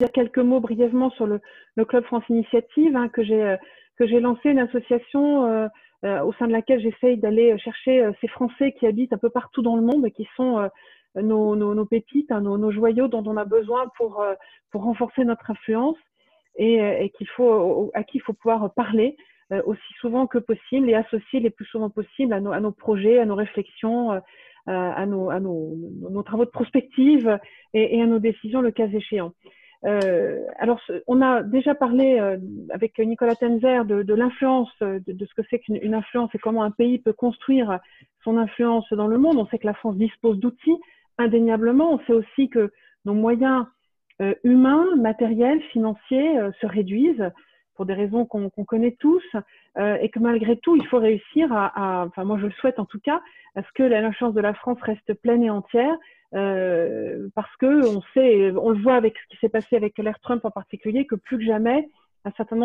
dire quelques mots brièvement sur le Club France Initiative, hein, que j'ai lancé, une association au sein de laquelle j'essaye d'aller chercher ces Français qui habitent un peu partout dans le monde et qui sont nos pépites, hein, nos joyaux dont on a besoin pour renforcer notre influence et à qui il faut pouvoir parler aussi souvent que possible et associer les plus souvent possible à nos projets, à nos réflexions, à nos travaux de prospective et à nos décisions le cas échéant. Alors, on a déjà parlé avec Nicolas Tenzer de l'influence, de ce que c'est qu'une influence et comment un pays peut construire son influence dans le monde. On sait que la France dispose d'outils, indéniablement. On sait aussi que nos moyens humains, matériels, financiers se réduisent pour des raisons qu'on connaît tous, et que malgré tout, il faut réussir enfin moi je le souhaite en tout cas, à ce que l'influence de la France reste pleine et entière, parce que on le voit avec ce qui s'est passé avec l'ère Trump en particulier, que plus que jamais, un certain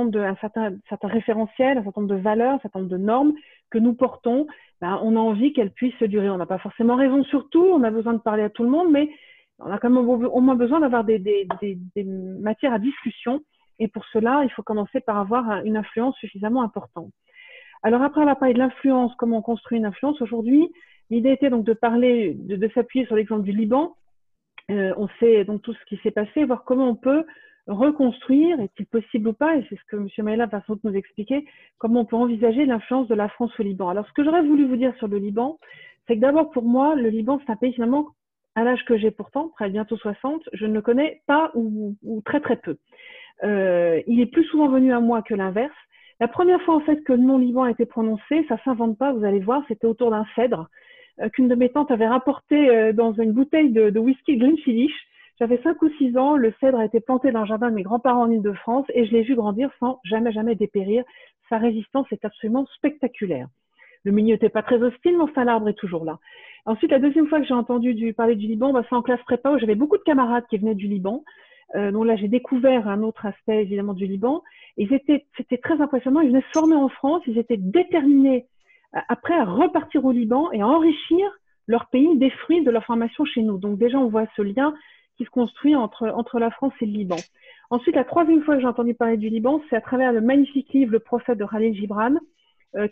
référentiel, un certain nombre de valeurs, un certain nombre de normes que nous portons, on a envie qu'elles puissent durer. On n'a pas forcément raison sur tout, on a besoin de parler à tout le monde, mais on a quand même au moins besoin d'avoir des matières à discussion. Et pour cela, il faut commencer par avoir une influence suffisamment importante. Alors après avoir parlé de l'influence, comment on construit une influence, aujourd'hui, l'idée était donc de parler, de s'appuyer sur l'exemple du Liban. On sait donc tout ce qui s'est passé, voir comment on peut reconstruire, est-il possible ou pas, et c'est ce que M. Maïla va sans doute nous expliquer, comment on peut envisager l'influence de la France au Liban. Alors ce que j'aurais voulu vous dire sur le Liban, c'est que d'abord pour moi, le Liban c'est un pays finalement, à l'âge que j'ai pourtant, près de bientôt 60, je ne le connais pas ou très très peu. Il est plus souvent venu à moi que l'inverse. La première fois en fait que le nom Liban a été prononcé, ça s'invente pas, vous allez voir, c'était autour d'un cèdre qu'une de mes tantes avait rapporté dans une bouteille de whisky Glenfiddich. J'avais 5 ou 6 ans, le cèdre a été planté dans le jardin de mes grands-parents en Île-de-France et je l'ai vu grandir sans jamais dépérir. Sa résistance est absolument spectaculaire. Le milieu n'était pas très hostile, mais enfin l'arbre est toujours là. Ensuite, la deuxième fois que j'ai entendu parler du Liban, c'est en classe prépa où j'avais beaucoup de camarades qui venaient du Liban. Donc là, j'ai découvert un autre aspect évidemment du Liban. C'était très impressionnant. Ils venaient se former en France. Ils étaient déterminés après à repartir au Liban et à enrichir leur pays des fruits de leur formation chez nous. Donc déjà, on voit ce lien qui se construit entre la France et le Liban. Ensuite, la troisième fois que j'ai entendu parler du Liban, c'est à travers le magnifique livre Le Prophète de Khalil Gibran,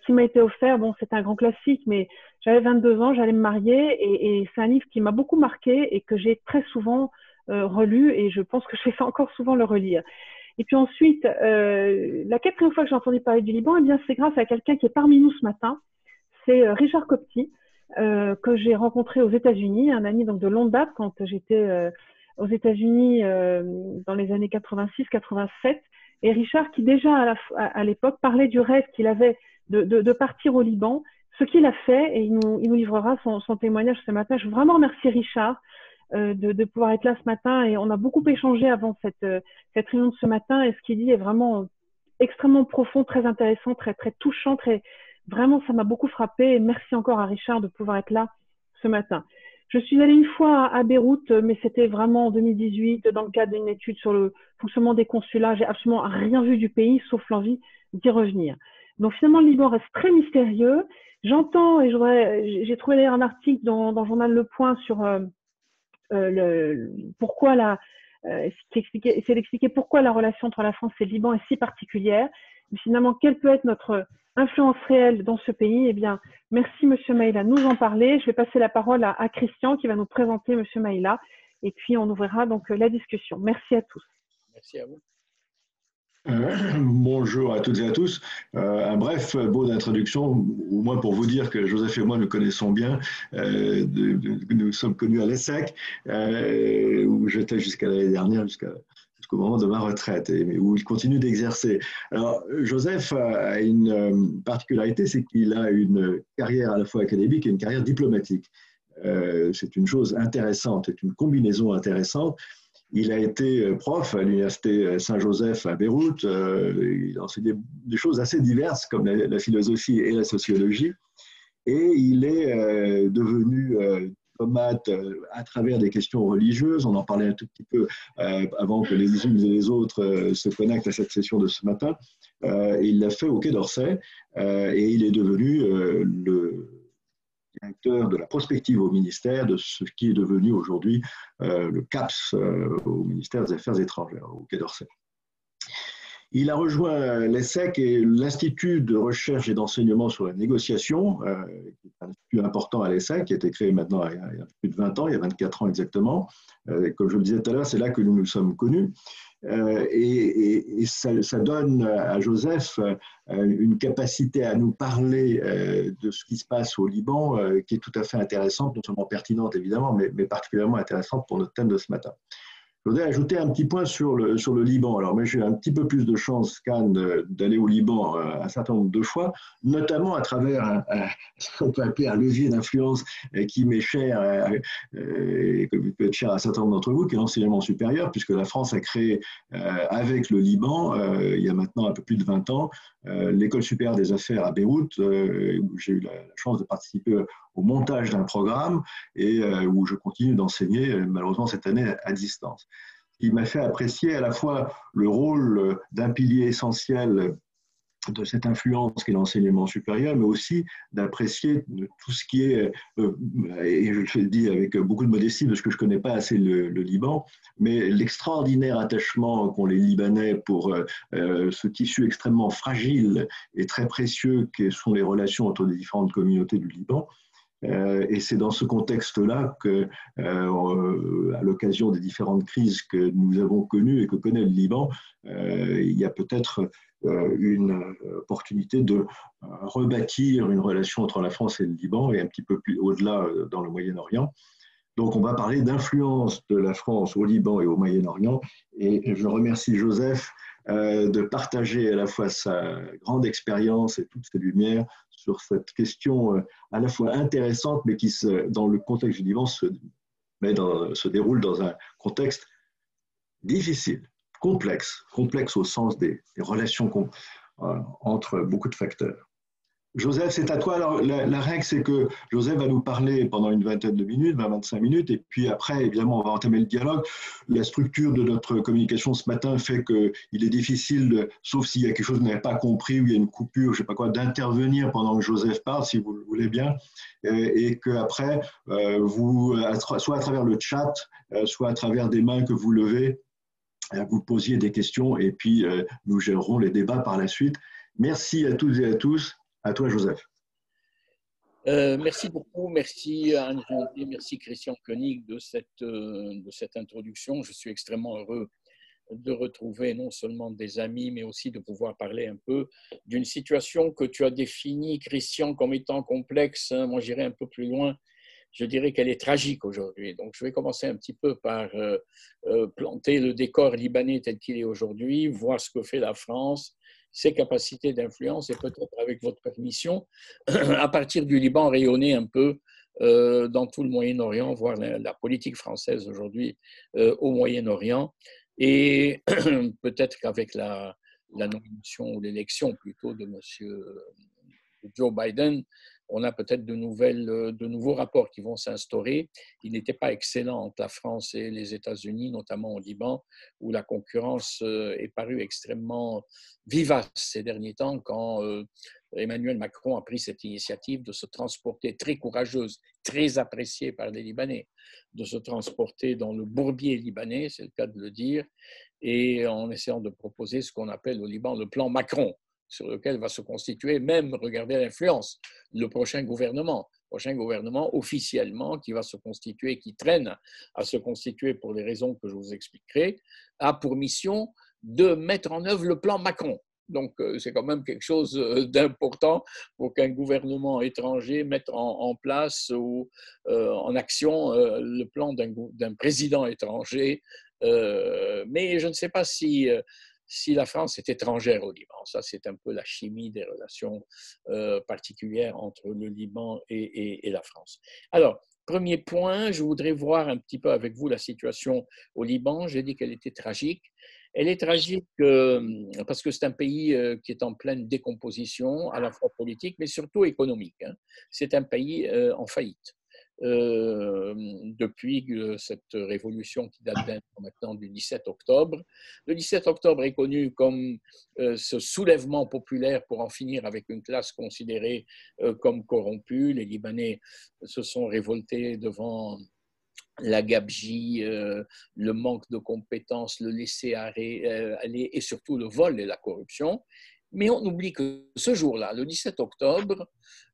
qui m'a été offert. Bon, c'est un grand classique, mais j'avais 22 ans, j'allais me marier et c'est un livre qui m'a beaucoup marqué et que j'ai très souvent relu et je pense que je vais encore souvent le relire. Et puis ensuite, la quatrième fois que j'ai entendu parler du Liban, eh bien c'est grâce à quelqu'un qui est parmi nous ce matin, c'est Richard Copti, que j'ai rencontré aux États-Unis, un ami donc de longue date quand j'étais aux États-Unis dans les années 86-87, et Richard qui déjà à l'époque parlait du rêve qu'il avait de partir au Liban, ce qu'il a fait, et il nous livrera son témoignage ce matin. Je veux vraiment remercier Richard de pouvoir être là ce matin, et on a beaucoup échangé avant cette réunion de ce matin, et ce qu'il dit est vraiment extrêmement profond, très intéressant, très touchant, vraiment ça m'a beaucoup frappé, et merci encore à Richard de pouvoir être là ce matin. Je suis allée une fois à Beyrouth, mais c'était vraiment en 2018 dans le cadre d'une étude sur le fonctionnement des consulats. J'ai absolument rien vu du pays sauf l'envie d'y revenir. Donc finalement le Liban reste très mystérieux. J'entends, et j'ai trouvé d'ailleurs un article dans le journal Le Point sur pourquoi essayer d'expliquer pourquoi la relation entre la France et le Liban est si particulière. Mais finalement, quelle peut être notre influence réelle dans ce pays? Eh bien, merci Monsieur Maïla de nous en parler. Je vais passer la parole à Christian qui va nous présenter Monsieur Maïla et puis on ouvrira donc la discussion. Merci à tous. Merci à vous. Bonjour à toutes et à tous. Un bref mot d'introduction, au moins pour vous dire que Joseph et moi nous connaissons bien. Nous sommes connus à l'ESSEC, où j'étais jusqu'à l'année dernière, jusqu'au moment de ma retraite, mais où il continue d'exercer. Alors, Joseph a une particularité, c'est qu'il a une carrière à la fois académique et une carrière diplomatique. C'est une chose intéressante, c'est une combinaison intéressante. Il a été prof à l'université Saint-Joseph à Beyrouth. Il a enseigné des choses assez diverses comme la philosophie et la sociologie. Et il est devenu diplomate à travers des questions religieuses. On en parlait un tout petit peu avant que les unes et les autres se connectent à cette session de ce matin. Il l'a fait au Quai d'Orsay et il est devenu directeur de la prospective au ministère, de ce qui est devenu aujourd'hui le CAPS au ministère des Affaires étrangères, au Quai d'Orsay. Il a rejoint l'ESSEC et l'Institut de recherche et d'enseignement sur la négociation, qui est un institut important à l'ESSEC, qui a été créé maintenant il y a plus de 20 ans, il y a 24 ans exactement. Comme je le disais tout à l'heure, c'est là que nous nous sommes connus. Et ça donne à Joseph une capacité à nous parler de ce qui se passe au Liban, qui est tout à fait intéressante, non seulement pertinente évidemment, mais particulièrement intéressante pour notre thème de ce matin. Je voudrais ajouter un petit point sur le Liban. Alors, moi, j'ai eu un petit peu plus de chance qu'Anne d'aller au Liban un certain nombre de fois, notamment à travers ce qu'on peut appeler un levier d'influence qui m'est cher, et qui peut être cher à un certain nombre d'entre vous, qui est l'enseignement supérieur, puisque la France a créé avec le Liban, il y a maintenant un peu plus de 20 ans, l'École supérieure des affaires à Beyrouth, où j'ai eu la chance de participer au montage d'un programme et où je continue d'enseigner, malheureusement cette année, à distance. Il m'a fait apprécier à la fois le rôle d'un pilier essentiel de cette influence qu'est l'enseignement supérieur, mais aussi d'apprécier tout ce qui est, et je le dis avec beaucoup de modestie parce que je ne connais pas assez le Liban, mais l'extraordinaire attachement qu'ont les Libanais pour ce tissu extrêmement fragile et très précieux que sont les relations entre les différentes communautés du Liban. Et c'est dans ce contexte-là que, à l'occasion des différentes crises que nous avons connues et que connaît le Liban, il y a peut-être une opportunité de rebâtir une relation entre la France et le Liban et un petit peu plus au-delà dans le Moyen-Orient. Donc, on va parler d'influence de la France au Liban et au Moyen-Orient. Et je remercie Joseph de partager à la fois sa grande expérience et toutes ses lumières sur cette question à la fois intéressante, mais qui, dans le contexte du Liban, se déroule dans un contexte difficile, complexe au sens des relations entre beaucoup de facteurs. Joseph, c'est à toi. Alors, la règle, c'est que Joseph va nous parler pendant une vingtaine de minutes, 20-25 minutes, et puis après, évidemment, on va entamer le dialogue. La structure de notre communication ce matin fait qu'il est difficile, sauf s'il y a quelque chose que vous n'avez pas compris, ou il y a une coupure, je ne sais pas quoi, d'intervenir pendant que Joseph parle, si vous le voulez bien, et qu'après, vous, soit à travers le chat, soit à travers des mains que vous levez, vous posiez des questions, et puis nous gérerons les débats par la suite. Merci à toutes et à tous. À toi, Joseph. Merci beaucoup, merci Anne Jonté, merci Christian Koenig de cette introduction. Je suis extrêmement heureux de retrouver non seulement des amis, mais aussi de pouvoir parler un peu d'une situation que tu as définie, Christian, comme étant complexe. Moi, j'irai un peu plus loin. Je dirais qu'elle est tragique aujourd'hui. Donc, je vais commencer un petit peu par planter le décor libanais tel qu'il est aujourd'hui, voir ce que fait la France, ses capacités d'influence et peut-être, avec votre permission, à partir du Liban, rayonner un peu dans tout le Moyen-Orient, voir la politique française aujourd'hui au Moyen-Orient. Et peut-être qu'avec la nomination ou l'élection plutôt de Joe Biden, on a peut-être de nouveaux rapports qui vont s'instaurer. Il n'était pas excellent entre la France et les États-Unis, notamment au Liban, où la concurrence est parue extrêmement vivace ces derniers temps quand Emmanuel Macron a pris cette initiative de se transporter, très courageuse, très appréciée par les Libanais, de se transporter dans le bourbier libanais, c'est le cas de le dire, et en essayant de proposer ce qu'on appelle au Liban le plan Macron, sur lequel va se constituer, même, regardez l'influence, le prochain gouvernement officiellement qui va se constituer, qui traîne à se constituer pour les raisons que je vous expliquerai, a pour mission de mettre en œuvre le plan Macron. Donc, c'est quand même quelque chose d'important pour qu'un gouvernement étranger mette en place ou en action le plan d'un président étranger. Mais je ne sais pas si la France est étrangère au Liban. Ça, c'est un peu la chimie des relations particulières entre le Liban et la France. Alors, premier point, je voudrais voir un petit peu avec vous la situation au Liban. J'ai dit qu'elle était tragique. Elle est tragique parce que c'est un pays qui est en pleine décomposition, à la fois politique, mais surtout économique. C'est un pays en faillite. depuis cette révolution qui date maintenant du 17 octobre. Le 17 octobre est connu comme ce soulèvement populaire pour en finir avec une classe considérée comme corrompue. Les Libanais se sont révoltés devant la gabegie, le manque de compétences, le laisser-aller et surtout le vol et la corruption. Mais on oublie que ce jour-là, le 17 octobre,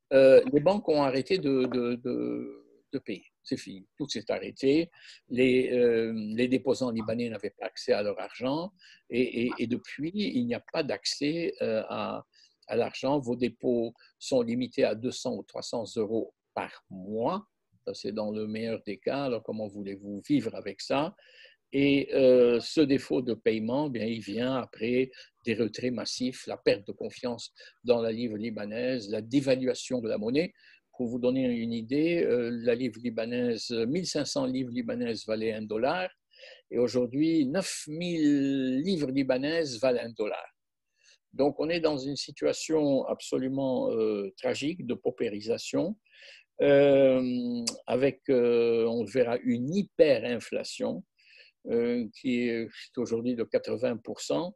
les banques ont arrêté de payer. C'est fini, tout s'est arrêté. Les déposants libanais n'avaient pas accès à leur argent et depuis, il n'y a pas d'accès à l'argent. Vos dépôts sont limités à 200 ou 300 euros par mois. Ça, c'est dans le meilleur des cas. Alors, comment voulez-vous vivre avec ça? Et ce défaut de paiement, bien, il vient après des retraits massifs, la perte de confiance dans la livre libanaise, la dévaluation de la monnaie. Pour vous donner une idée, la livre libanaise, 1500 livres libanaises valaient $1 et aujourd'hui, 9000 livres libanaises valent $1. Donc, on est dans une situation absolument tragique de paupérisation. Avec, on verra, une hyperinflation qui est aujourd'hui de 80%.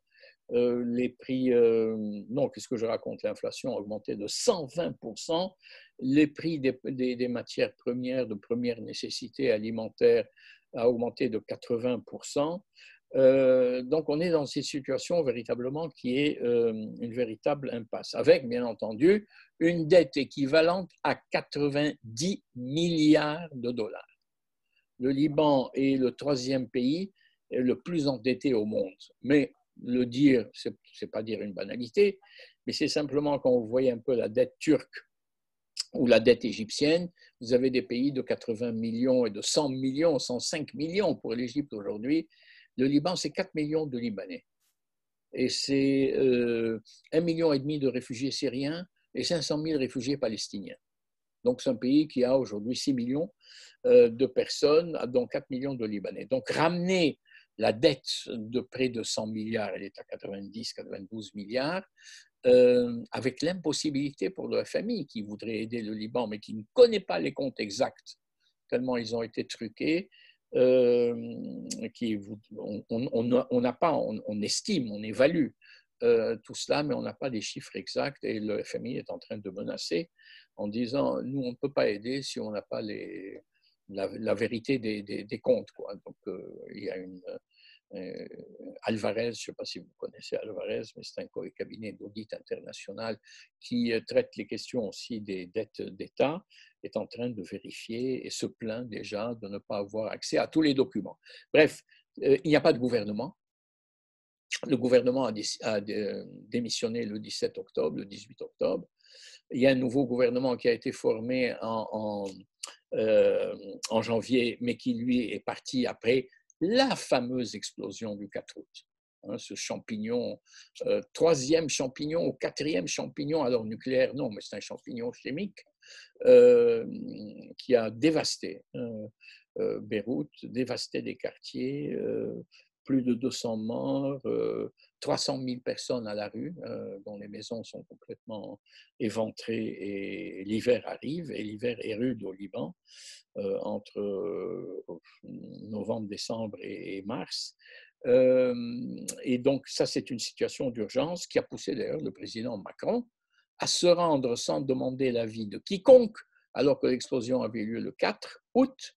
Les prix, non, qu'est-ce que je raconte? L'inflation a augmenté de 120%. Les prix des matières premières de première nécessité alimentaire a augmenté de 80%. Donc, on est dans cette situation véritablement qui est une véritable impasse, avec, bien entendu, une dette équivalente à 90 milliards de dollars. Le Liban est le troisième pays le plus endetté au monde. Mais le dire, ce n'est pas dire une banalité, mais c'est simplement quand vous voyez un peu la dette turque ou la dette égyptienne, vous avez des pays de 80 millions et de 100 millions, 105 millions pour l'Égypte aujourd'hui. Le Liban, c'est 4 millions de Libanais. Et c'est 1,5 million de réfugiés syriens et 500 000 réfugiés palestiniens. Donc, c'est un pays qui a aujourd'hui 6 millions de personnes, dont 4 millions de Libanais. Donc, ramener la dette de près de 100 milliards, elle est à 90, 92 milliards, avec l'impossibilité pour le FMI qui voudrait aider le Liban, mais qui ne connaît pas les comptes exacts, tellement ils ont été truqués. On estime, on évalue tout cela, mais on n'a pas des chiffres exacts et le FMI est en train de menacer en disant nous, on ne peut pas aider si on n'a pas la vérité des comptes, quoi. Donc, il y a Alvarez, je ne sais pas si vous connaissez Alvarez, mais c'est un cabinet d'audit international qui traite les questions aussi des dettes d'État, est en train de vérifier et se plaint déjà de ne pas avoir accès à tous les documents. Bref, il n'y a pas de gouvernement. Le gouvernement a démissionné le 17 octobre, le 18 octobre. Il y a un nouveau gouvernement qui a été formé en janvier, mais qui, lui, est parti après la fameuse explosion du 4 août. Ce champignon, troisième champignon ou quatrième champignon, alors nucléaire, non, mais c'est un champignon chimique qui a dévasté Beyrouth, dévasté des quartiers, plus de 200 morts, 300 000 personnes à la rue, dont les maisons sont complètement éventrées et l'hiver arrive, et l'hiver est rude au Liban, entre novembre, décembre et mars. Et donc, ça, c'est une situation d'urgence qui a poussé d'ailleurs le président Macron à se rendre sans demander l'avis de quiconque, alors que l'explosion avait lieu le 4 août,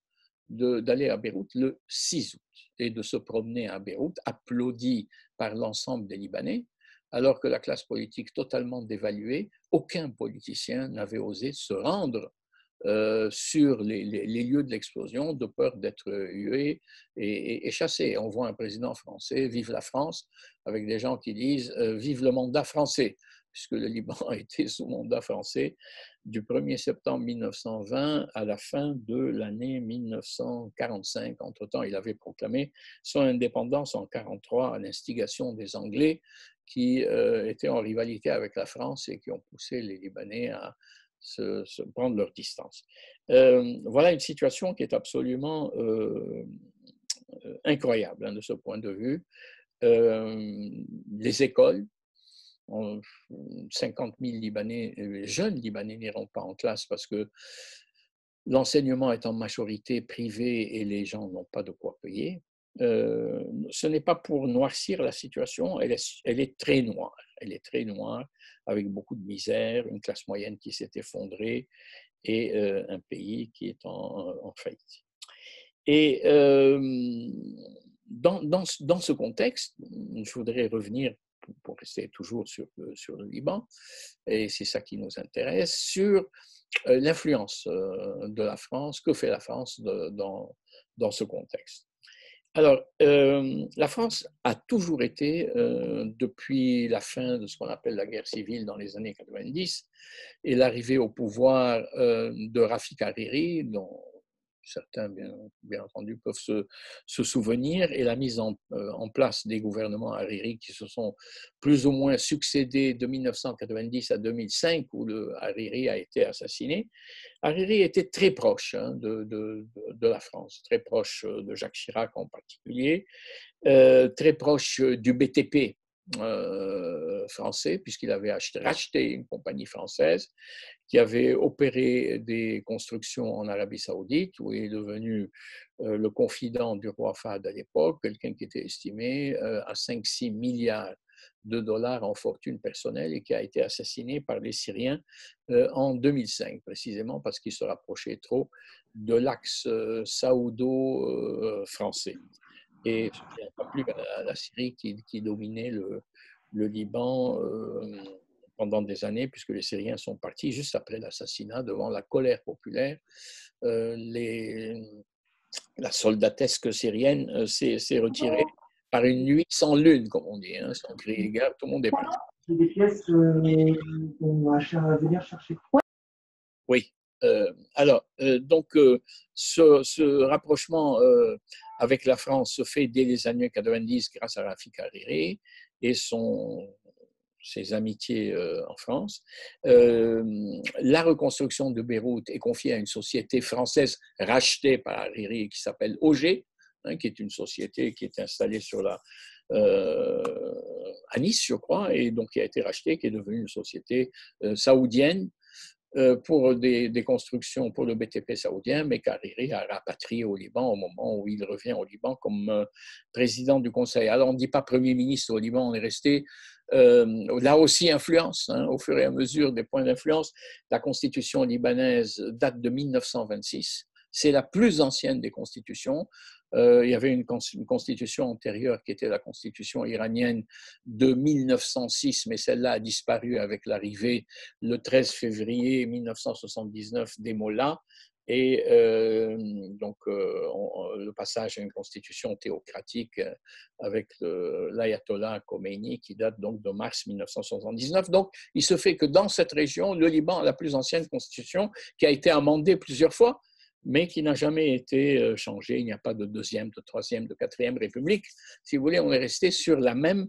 d'aller à Beyrouth le 6 août et de se promener à Beyrouth, applaudi par l'ensemble des Libanais, alors que la classe politique totalement dévaluée, aucun politicien n'avait osé se rendre sur les lieux de l'explosion de peur d'être hué et chassé. On voit un président français, vive la France, avec des gens qui disent vive le mandat français, puisque le Liban a été sous mandat français du 1er septembre 1920 à la fin de l'année 1945. Entre-temps, il avait proclamé son indépendance en 1943 à l'instigation des Anglais qui étaient en rivalité avec la France et qui ont poussé les Libanais à se prendre leur distance. Voilà une situation qui est absolument incroyable de ce point de vue. Les écoles, 50 000 Libanais, jeunes Libanais n'iront pas en classe parce que l'enseignement est en majorité privé et les gens n'ont pas de quoi payer. Ce n'est pas pour noircir la situation, elle est très noire. Elle est très noire, avec beaucoup de misère, une classe moyenne qui s'est effondrée et un pays qui est en faillite. Et dans ce contexte, je voudrais revenir, pour rester toujours sur le Liban, et c'est ça qui nous intéresse, sur l'influence de la France, que fait la France dans ce contexte. Alors, la France a toujours été, depuis la fin de ce qu'on appelle la guerre civile dans les années 90 et l'arrivée au pouvoir de Rafik Hariri, dont certains, bien entendu, peuvent se souvenir, et la mise en place des gouvernements Hariri qui se sont plus ou moins succédés de 1990 à 2005, où le Hariri a été assassiné. Hariri était très proche de la France, très proche de Jacques Chirac en particulier, très proche du BTP français, puisqu'il avait racheté une compagnie française qui avait opéré des constructions en Arabie Saoudite, où il est devenu le confident du roi Fahd à l'époque, quelqu'un qui était estimé à 5-6 milliards de dollars en fortune personnelle et qui a été assassiné par les Syriens en 2005, précisément parce qu'il se rapprochait trop de l'axe saoudo-français. Et ce n'est pas plus la Syrie qui dominait le Liban pendant des années, puisque les Syriens sont partis juste après l'assassinat, devant la colère populaire. La soldatesque syrienne s'est retirée par une nuit sans lune, comme on dit, sans crier gare, tout le monde est parti. C'est des pièces qu'on va venir chercher. Oui. Alors, donc, ce rapprochement avec la France se fait dès les années 90 grâce à Rafik Hariri et ses amitiés en France. La reconstruction de Beyrouth est confiée à une société française rachetée par Hariri qui s'appelle Auger, qui est une société qui est installée à Nice, je crois, et donc qui a été rachetée, qui est devenue une société saoudienne pour des constructions pour le BTP saoudien, mais qu'Hariri a rapatrié au Liban au moment où il revient au Liban comme président du Conseil. Alors, on ne dit pas Premier ministre au Liban, on est resté là aussi influence, au fur et à mesure des points d'influence. La constitution libanaise date de 1926. C'est la plus ancienne des constitutions. Il y avait une constitution antérieure qui était la constitution iranienne de 1906, mais celle-là a disparu avec l'arrivée le 13 février 1979 des mollahs et le passage à une constitution théocratique avec l'ayatollah Khomeini qui date donc de mars 1979. Donc, il se fait que dans cette région, le Liban a la plus ancienne constitution qui a été amendée plusieurs fois, mais qui n'a jamais été changé. Il n'y a pas de deuxième, de troisième, de quatrième république. Si vous voulez, on est resté sur la même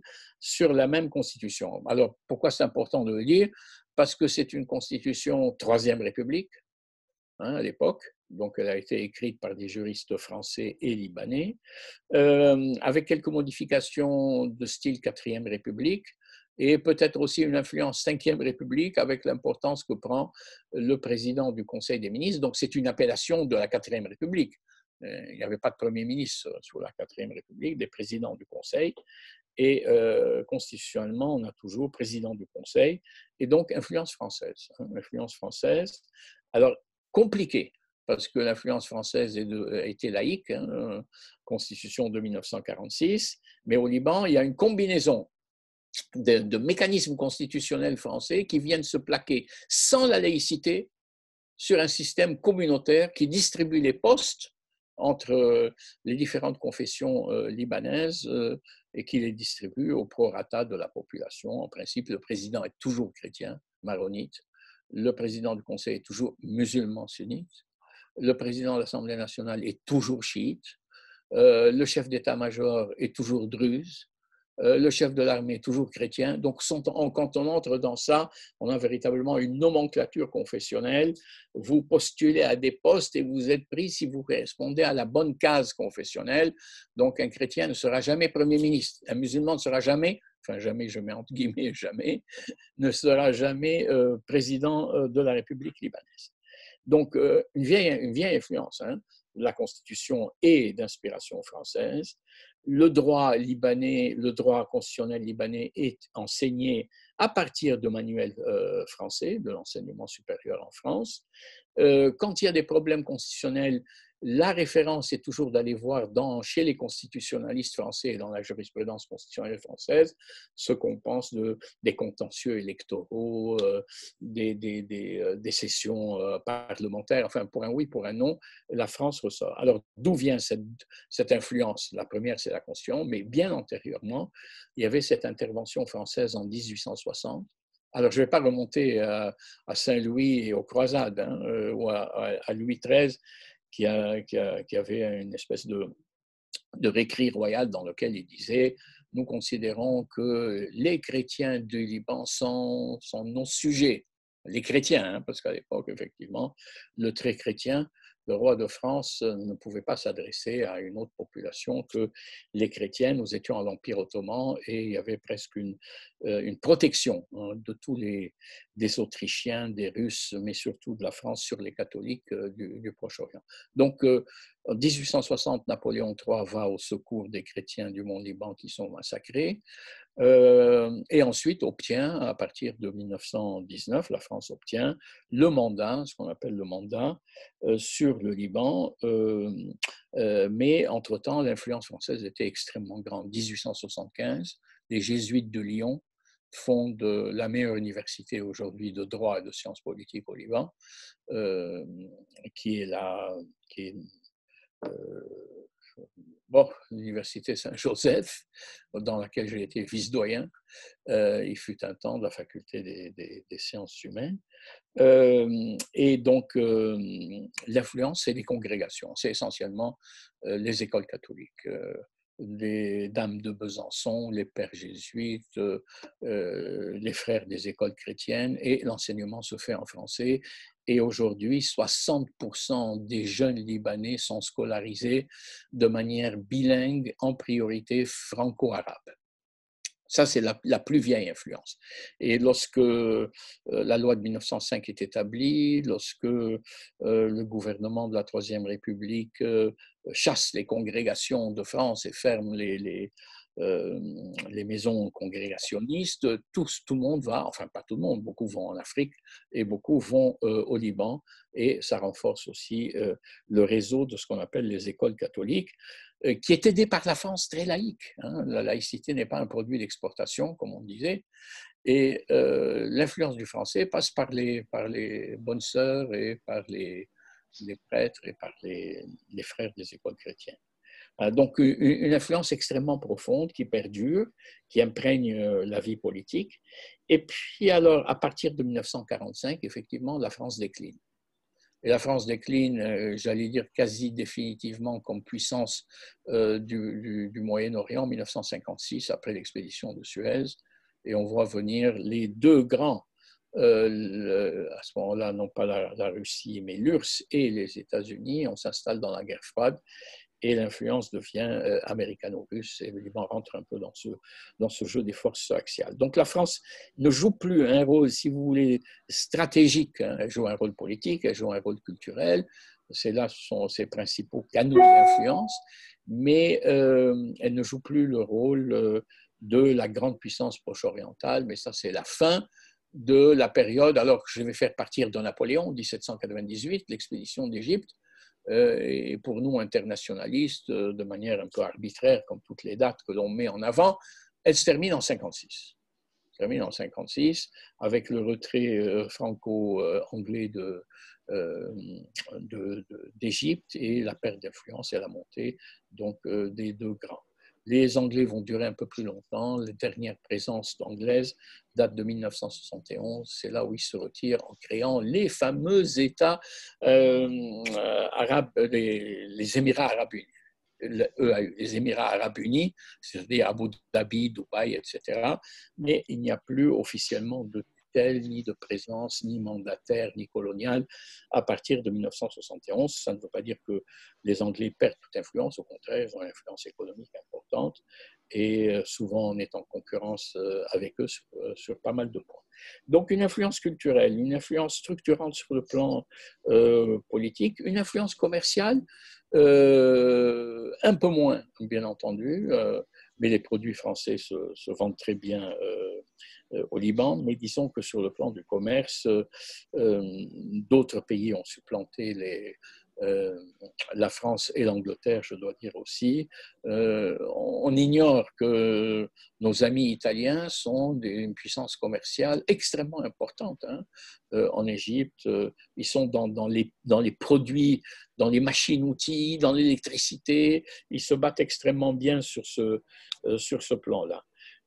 constitution. Alors, pourquoi c'est important de le dire? Parce que c'est une constitution troisième république, à l'époque. Donc, elle a été écrite par des juristes français et libanais, avec quelques modifications de style quatrième république, et peut-être aussi une influence 5e République avec l'importance que prend le président du Conseil des ministres. Donc, c'est une appellation de la 4e République. Il n'y avait pas de Premier ministre sous la 4e République, des présidents du Conseil. Et constitutionnellement, on a toujours président du Conseil. Et donc, influence française. Influence française. Alors, compliqué, parce que l'influence française était laïque, constitution de 1946. Mais au Liban, il y a une combinaison de mécanismes constitutionnels français qui viennent se plaquer sans la laïcité sur un système communautaire qui distribue les postes entre les différentes confessions libanaises et qui les distribue au prorata de la population. En principe, le président est toujours chrétien, maronite, le président du Conseil est toujours musulman sunnite, le président de l'Assemblée nationale est toujours chiite, le chef d'état-major est toujours druze, le chef de l'armée est toujours chrétien. Donc, quand on entre dans ça, on a véritablement une nomenclature confessionnelle. Vous postulez à des postes et vous êtes pris si vous correspondez à la bonne case confessionnelle. Donc, un chrétien ne sera jamais Premier ministre. Un musulman ne sera jamais, enfin jamais, je mets entre guillemets jamais, ne sera jamais président de la République libanaise. Donc, une vieille influence. Hein. La Constitution est d'inspiration française. Le droit libanais, le droit constitutionnel libanais est enseigné à partir de manuels français, de l'enseignement supérieur en France. Quand il y a des problèmes constitutionnels, la référence est toujours d'aller voir chez les constitutionnalistes français et dans la jurisprudence constitutionnelle française ce qu'on pense des contentieux électoraux, des sessions parlementaires, enfin pour un oui, pour un non, la France ressort. Alors d'où vient cette influence? La première, c'est la Constitution, mais bien antérieurement, il y avait cette intervention française en 1860. Alors, je ne vais pas remonter à Saint-Louis et aux croisades, hein, ou à Louis XIII, qui avait une espèce de récrit royal dans lequel il disait « Nous considérons que les chrétiens du Liban sont nos sujets ». Les chrétiens, hein, parce qu'à l'époque, effectivement, le très chrétien, le roi de France ne pouvait pas s'adresser à une autre population que les chrétiens. Nous étions à l'Empire ottoman et il y avait presque une protection, hein, de tous des Autrichiens, des Russes, mais surtout de la France sur les catholiques du Proche-Orient. Donc, en 1860, Napoléon III va au secours des chrétiens du Mont-Liban qui sont massacrés. Et ensuite obtient, à partir de 1919, la France obtient le mandat, ce qu'on appelle le mandat, sur le Liban, mais entre-temps, l'influence française était extrêmement grande. 1875, les jésuites de Lyon fondent la meilleure université aujourd'hui de droit et de sciences politiques au Liban, qui est l'université Saint-Joseph, dans laquelle j'ai été vice-doyen. Il fut un temps de la faculté des sciences humaines. Et donc, l'influence, c'est les congrégations. C'est essentiellement les écoles catholiques. Les dames de Besançon, les pères jésuites, les frères des écoles chrétiennes, et l'enseignement se fait en français. Et aujourd'hui, 60% des jeunes Libanais sont scolarisés de manière bilingue, en priorité franco-arabe. Ça, c'est la plus vieille influence. Et lorsque la loi de 1905 est établie, lorsque le gouvernement de la Troisième République chasse les congrégations de France et ferme les maisons congrégationnistes, tout le monde va, enfin pas tout le monde, beaucoup vont en Afrique et beaucoup vont au Liban, et ça renforce aussi le réseau de ce qu'on appelle les écoles catholiques, qui est aidé par la France très laïque. Hein. La laïcité n'est pas un produit d'exportation, comme on disait, et l'influence du français passe par les bonnes sœurs et par les prêtres et par les frères des écoles chrétiennes. Donc, une influence extrêmement profonde qui perdure, qui imprègne la vie politique. Et puis, alors, à partir de 1945, effectivement, la France décline. Et la France décline, j'allais dire quasi définitivement comme puissance du Moyen-Orient en 1956, après l'expédition de Suez. Et on voit venir les deux grands, à ce moment-là, non pas la Russie, mais l'URSS et les États-Unis. On s'installe dans la guerre froide. Et l'influence devient américano-russe, et le Liban rentre un peu dans ce jeu des forces axiales. Donc la France ne joue plus un rôle, si vous voulez, stratégique. Hein. Elle joue un rôle politique, elle joue un rôle culturel. C'est là sont ses principaux canaux d'influence, mais elle ne joue plus le rôle de la grande puissance proche-orientale. Mais ça, c'est la fin de la période. Alors je vais faire partir de Napoléon, 1798, l'expédition d'Égypte. Et pour nous, internationalistes, de manière un peu arbitraire, comme toutes les dates que l'on met en avant, elle se termine en 56. Elle se termine en 56 avec le retrait franco-anglais d'Égypte et la perte d'influence et la montée donc, des deux grands. Les Anglais vont durer un peu plus longtemps. Les dernières présences anglaises datent de 1971. C'est là où ils se retirent en créant les fameux États arabes, les Émirats arabes unis. Les Émirats arabes unis, c'est-à-dire Abu Dhabi, Dubaï, etc. Mais il n'y a plus officiellement de tutelle, ni de présence, ni mandataire, ni coloniale à partir de 1971. Ça ne veut pas dire que les Anglais perdent toute influence, au contraire, ils ont une influence économique importante, et souvent on est en concurrence avec eux sur pas mal de points. Donc une influence culturelle, une influence structurante sur le plan politique, une influence commerciale, un peu moins, bien entendu, mais les produits français se vendent très bien au Liban, mais disons que sur le plan du commerce, d'autres pays ont supplanté la France et l'Angleterre, je dois dire aussi. On ignore que nos amis italiens sont une puissance commerciale extrêmement importante. Hein. En Égypte, ils sont dans les produits, dans les machines-outils, dans l'électricité. Ils se battent extrêmement bien sur ce plan-là.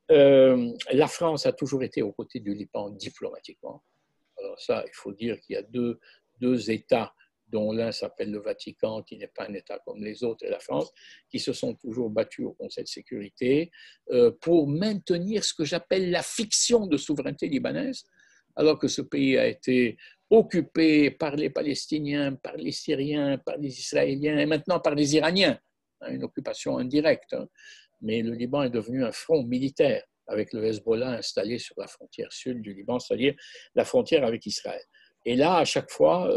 La France a toujours été aux côtés du Liban diplomatiquement. Alors ça, il faut dire qu'il y a deux États, dont l'un s'appelle le Vatican, qui n'est pas un État comme les autres, et la France, qui se sont toujours battus au Conseil de sécurité pour maintenir ce que j'appelle la fiction de souveraineté libanaise, alors que ce pays a été occupé par les Palestiniens, par les Syriens, par les Israéliens et maintenant par les Iraniens, une occupation indirecte. Mais le Liban est devenu un front militaire avec le Hezbollah installé sur la frontière sud du Liban, c'est-à-dire la frontière avec Israël. Et là, à chaque fois,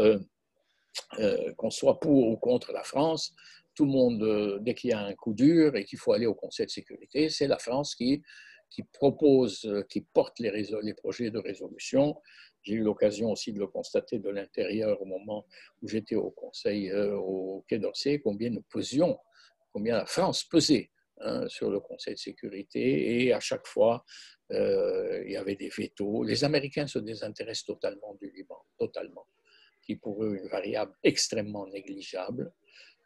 qu'on soit pour ou contre la France, tout le monde, dès qu'il y a un coup dur et qu'il faut aller au Conseil de sécurité, c'est la France qui propose, qui porte les projets de résolution. J'ai eu l'occasion aussi de le constater de l'intérieur au moment où j'étais au Conseil, au Quai d'Orsay, combien la France pesait sur le Conseil de sécurité, et à chaque fois, il y avait des vétos. Les Américains se désintéressent totalement du Liban, totalement, qui pour eux est une variable extrêmement négligeable.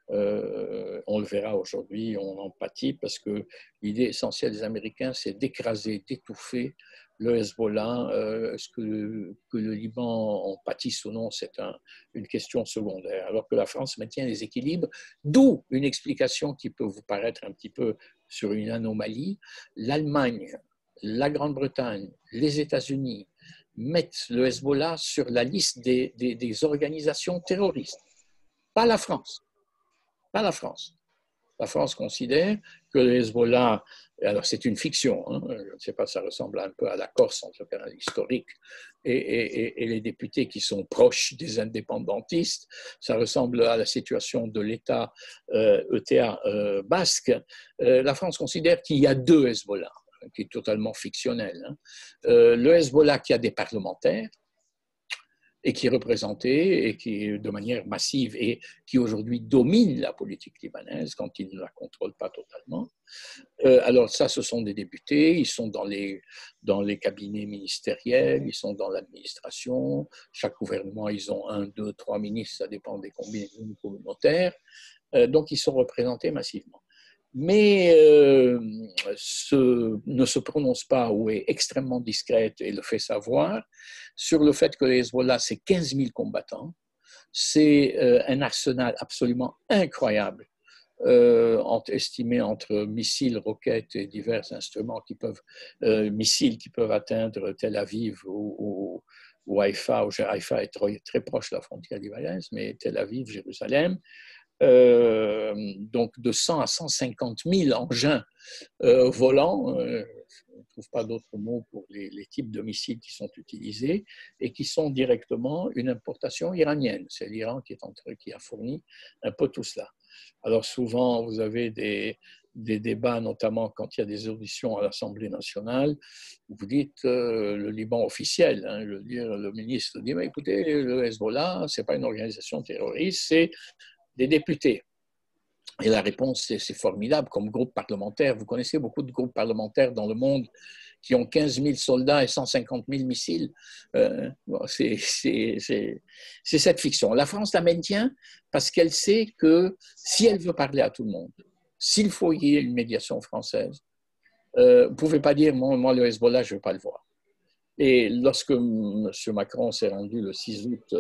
On le verra aujourd'hui, on en pâtit, parce que l'idée essentielle des Américains, c'est d'écraser, d'étouffer le Hezbollah. Est-ce que le Liban en pâtisse ou non, c'est une question secondaire, alors que la France maintient les équilibres, d'où une explication qui peut vous paraître un petit peu sur une anomalie. L'Allemagne, la Grande-Bretagne, les États-Unis mettent le Hezbollah sur la liste des organisations terroristes. Pas la France. Pas la France. La France considère que le Hezbollah, alors c'est une fiction, hein, je ne sais pas, ça ressemble un peu à la Corse, en tout cas historique, et les députés qui sont proches des indépendantistes, ça ressemble à la situation de l'État ETA basque. La France considère qu'il y a deux Hezbollah, qui est totalement fictionnel. Hein. Le Hezbollah qui a des parlementaires, et qui est représenté, et qui de manière massive, et qui aujourd'hui domine la politique libanaise quand il ne la contrôle pas totalement. Alors ça, ce sont des députés, ils sont dans les cabinets ministériels, ils sont dans l'administration, chaque gouvernement, ils ont 1, 2, 3 ministres, ça dépend des combinaisons communautaires, donc ils sont représentés massivement. Mais ne se prononce pas ou est extrêmement discrète et le fait savoir sur le fait que le Hezbollah, c'est 15 000 combattants, c'est un arsenal absolument incroyable, estimé entre missiles, roquettes et divers instruments missiles qui peuvent atteindre Tel Aviv ou Haïfa. Haïfa est très proche de la frontière libanaise, mais Tel Aviv, Jérusalem. Donc de 100 à 150 000 engins volants, je ne trouve pas d'autres mots pour les types de missiles qui sont utilisés, et qui sont directement une importation iranienne. C'est l'Iran qui a fourni un peu tout cela. Alors souvent, vous avez des débats, notamment quand il y a des auditions à l'Assemblée nationale, où vous dites le Liban officiel, hein, le ministre dit, écoutez, le Hezbollah, ce n'est pas une organisation terroriste, c'est des députés. Et la réponse, c'est formidable comme groupe parlementaire. Vous connaissez beaucoup de groupes parlementaires dans le monde qui ont 15 000 soldats et 150 000 missiles. C'est cette fiction. La France la maintient parce qu'elle sait que si elle veut parler à tout le monde, s'il faut y ait une médiation française, vous ne pouvez pas dire, moi le Hezbollah, je ne veux pas le voir. Et lorsque M. Macron s'est rendu le 6 août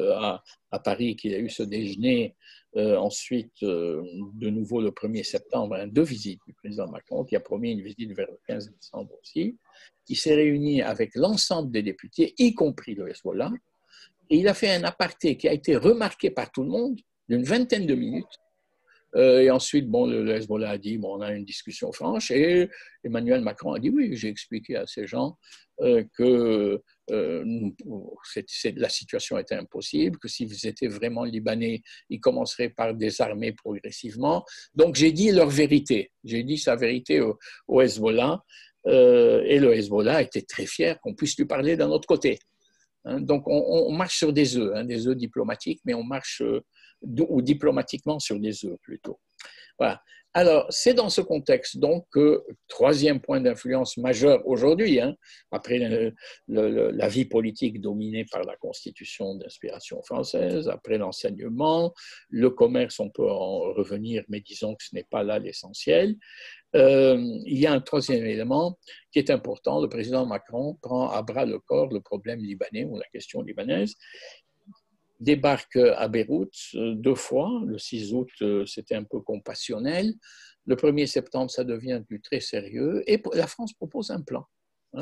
à Paris, qu'il a eu ce déjeuner, ensuite de nouveau le 1er septembre, 2 visites du président Macron, qui a promis une visite vers le 15 décembre aussi, il s'est réuni avec l'ensemble des députés, y compris le Hezbollah, et il a fait un aparté qui a été remarqué par tout le monde d'une 20aine de minutes, Et ensuite, bon, le Hezbollah a dit, bon, on a une discussion franche, et Emmanuel Macron a dit, oui, j'ai expliqué à ces gens que la situation était impossible, que s'ils étaient vraiment libanais, ils commenceraient par désarmer progressivement. Donc, j'ai dit leur vérité. J'ai dit sa vérité au Hezbollah, et le Hezbollah était très fier qu'on puisse lui parler d'un autre côté. Hein, donc, on marche sur des œufs diplomatiques, mais on marche ou diplomatiquement sur des œufs plutôt. Voilà. Alors, c'est dans ce contexte, donc, que troisième point d'influence majeur aujourd'hui, hein, après la vie politique dominée par la Constitution d'inspiration française, après l'enseignement, le commerce, on peut en revenir, mais disons que ce n'est pas là l'essentiel. Il y a un troisième élément qui est important. Le président Macron prend à bras le corps le problème libanais ou la question libanaise, débarque à Beyrouth 2 fois. Le 6 août, c'était un peu compassionnel. Le 1er septembre, ça devient plus très sérieux. Et la France propose un plan, hein,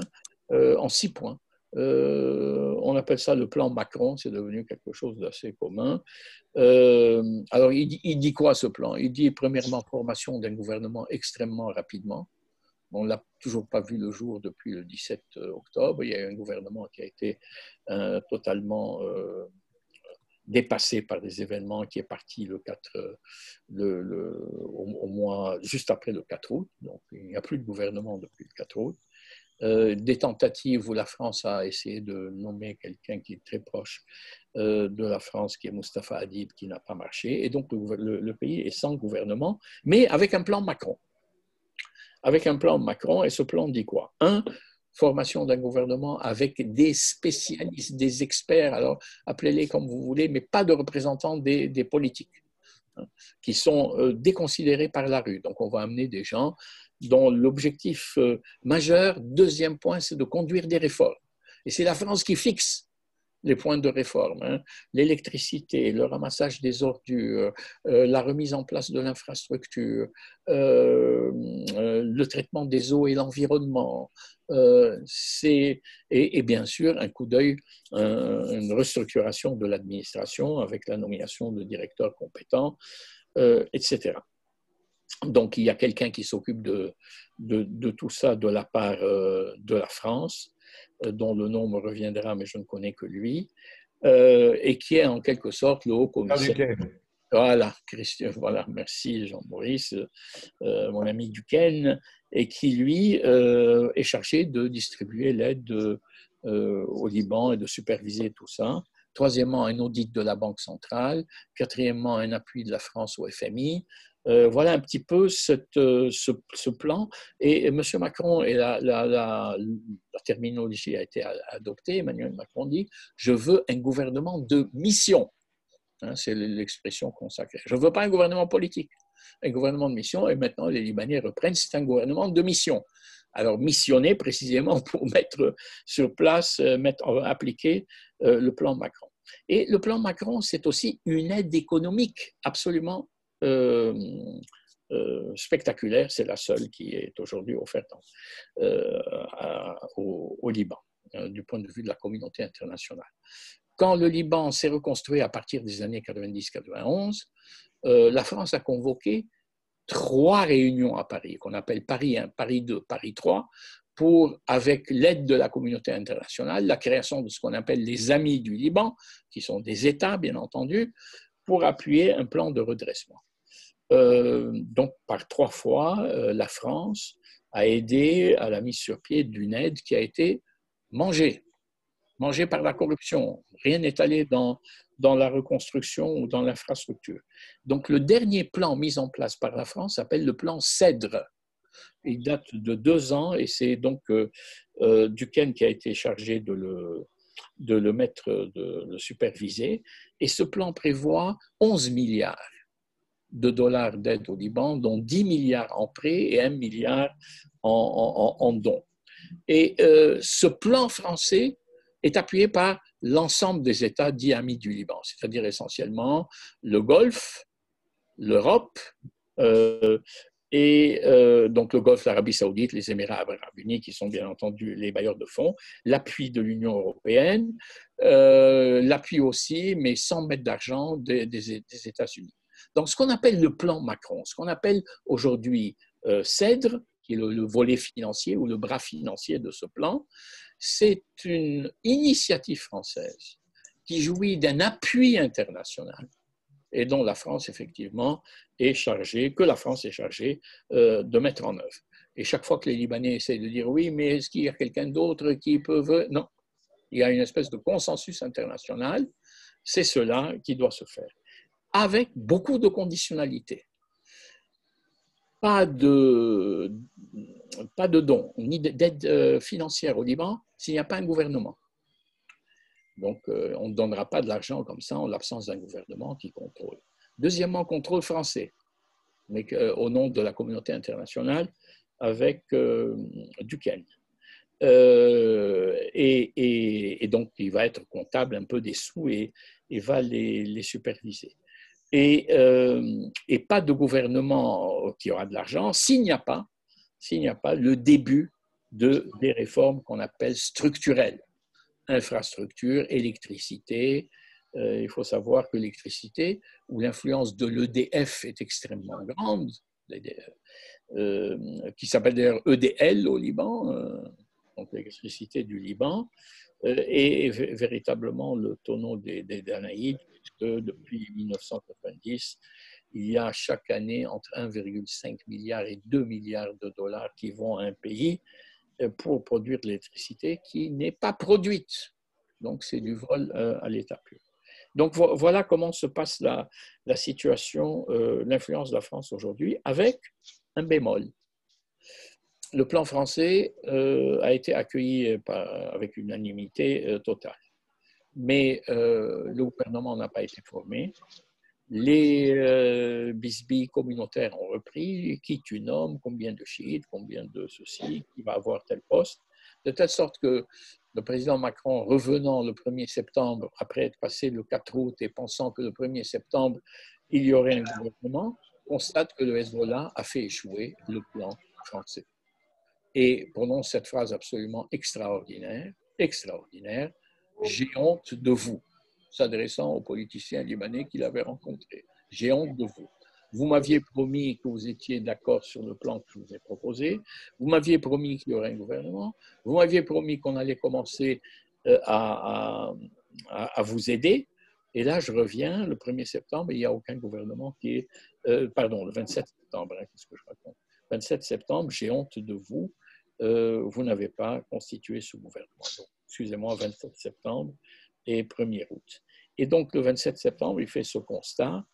en 6 points. On appelle ça le plan Macron, c'est devenu quelque chose d'assez commun. Alors, il dit quoi ce plan? Il dit premièrement formation d'un gouvernement extrêmement rapidement. On ne l'a toujours pas vu le jour depuis le 17 octobre. Il y a eu un gouvernement qui a été totalement dépassé par des événements, qui est parti au mois, juste après le 4 août. Donc, il n'y a plus de gouvernement depuis le 4 août. Des tentatives où la France a essayé de nommer quelqu'un qui est très proche de la France, qui est Moustapha Hadid, qui n'a pas marché. Et donc, le pays est sans gouvernement, mais avec un plan Macron. Avec un plan Macron, et ce plan dit quoi? Formation d'un gouvernement avec des spécialistes, des experts, alors appelez-les comme vous voulez, mais pas de représentants des politiques, hein, qui sont déconsidérés par la rue. Donc, on va amener des gens dont l'objectif majeur, deuxième point, c'est de conduire des réformes. Et c'est la France qui fixe les points de réforme, hein. L'électricité, le ramassage des ordures, la remise en place de l'infrastructure, le traitement des eaux et l'environnement, et bien sûr un coup d'œil, une restructuration de l'administration avec la nomination de directeurs compétents, etc. Donc, il y a quelqu'un qui s'occupe de tout ça de la part de la France, dont le nom me reviendra, mais je ne connais que lui, et qui est en quelque sorte le haut commissaire. Voilà, Christian, voilà, merci Jean-Maurice, mon ami Duquesne, et qui, lui, est chargé de distribuer l'aide au Liban et de superviser tout ça. Troisièmement, un audit de la Banque centrale. Quatrièmement, un appui de la France au FMI. Voilà un petit peu ce plan. Et M. Macron, et la terminologie a été adoptée, Emmanuel Macron dit « Je veux un gouvernement de mission ». Hein, c'est l'expression consacrée. Je ne veux pas un gouvernement politique, un gouvernement de mission. Et maintenant, les Libanais reprennent, c'est un gouvernement de mission. Alors, missionné précisément pour mettre sur place, appliquer le plan Macron. Et le plan Macron, c'est aussi une aide économique absolument spectaculaire. C'est la seule qui est aujourd'hui offerte au Liban, du point de vue de la communauté internationale. Quand le Liban s'est reconstruit à partir des années 90-91, la France a convoqué 3 réunions à Paris, qu'on appelle Paris 1, Paris 2, Paris 3, pour, avec l'aide de la communauté internationale, la création de ce qu'on appelle les Amis du Liban, qui sont des États, bien entendu, pour appuyer un plan de redressement. Donc, par 3 fois, la France a aidé à la mise sur pied d'une aide qui a été mangée par la corruption. Rien n'est allé dans la reconstruction ou dans l'infrastructure. Donc, le dernier plan mis en place par la France s'appelle le plan CEDRE. Il date de 2 ans et c'est donc Duquesne qui a été chargé de le superviser. Et ce plan prévoit 11 milliards de dollars d'aide au Liban, dont 10 milliards en prêts et 1 milliard en dons. Et ce plan français est appuyé par l'ensemble des États dits amis du Liban, c'est-à-dire essentiellement le Golfe, l'Europe, et donc le Golfe, l'Arabie Saoudite, les Émirats Arabes Unis, qui sont bien entendu les bailleurs de fonds, l'appui de l'Union européenne, l'appui aussi, mais sans mettre d'argent, des États-Unis. Donc, ce qu'on appelle le plan Macron, ce qu'on appelle aujourd'hui CEDRE, qui est le volet financier ou le bras financier de ce plan, c'est une initiative française qui jouit d'un appui international et dont la France, effectivement, est chargée, que la France est chargée de mettre en œuvre. Et chaque fois que les Libanais essayent de dire oui, mais est-ce qu'il y a quelqu'un d'autre qui peut... Non, il y a une espèce de consensus international, c'est cela qui doit se faire, avec beaucoup de conditionnalités. Pas de dons, ni d'aide financière au Liban s'il n'y a pas un gouvernement. Donc, on ne donnera pas de l'argent comme ça en l'absence d'un gouvernement qui contrôle. Deuxièmement, contrôle français, mais au nom de la communauté internationale avec Duquesne. Et donc, il va être comptable un peu des sous et va les superviser. Et pas de gouvernement qui aura de l'argent s'il n'y a pas le début des réformes qu'on appelle structurelles. Infrastructure, électricité. Il faut savoir que l'électricité, où l'influence de l'EDF est extrêmement grande, qui s'appelle d'ailleurs EDL au Liban, donc l'électricité du Liban, est véritablement le tonneau des Danaïdes, puisque depuis 1990, il y a chaque année entre 1,5 milliard et 2 milliards de dollars qui vont à un pays pour produire de l'électricité qui n'est pas produite. Donc, c'est du vol à l'état pur. Donc, voilà comment se passe la situation, l'influence de la France aujourd'hui, avec un bémol. Le plan français a été accueilli avec une unanimité totale. Mais le gouvernement n'a pas été formé. Les bisbilles communautaires ont repris qui tu nommes, combien de chiites, combien de ceci, qui va avoir tel poste, de telle sorte que le président Macron, revenant le 1er septembre, après être passé le 4 août et pensant que le 1er septembre, il y aurait un gouvernement, constate que le Hezbollah a fait échouer le plan français. Et prononce cette phrase absolument extraordinaire, extraordinaire, « J'ai honte de vous », s'adressant aux politiciens libanais qu'il avait rencontrés. « J'ai honte de vous. Vous m'aviez promis que vous étiez d'accord sur le plan que je vous ai proposé. Vous m'aviez promis qu'il y aurait un gouvernement. Vous m'aviez promis qu'on allait commencer à vous aider. Et là, je reviens le 1er septembre et il n'y a aucun gouvernement qui est... pardon, le 27 septembre, hein, qu'est-ce que je raconte? 27 septembre, j'ai honte de vous. Vous n'avez pas constitué ce gouvernement. Excusez-moi, 27 septembre et 1er août. Et donc, le 27 septembre, il fait ce constat.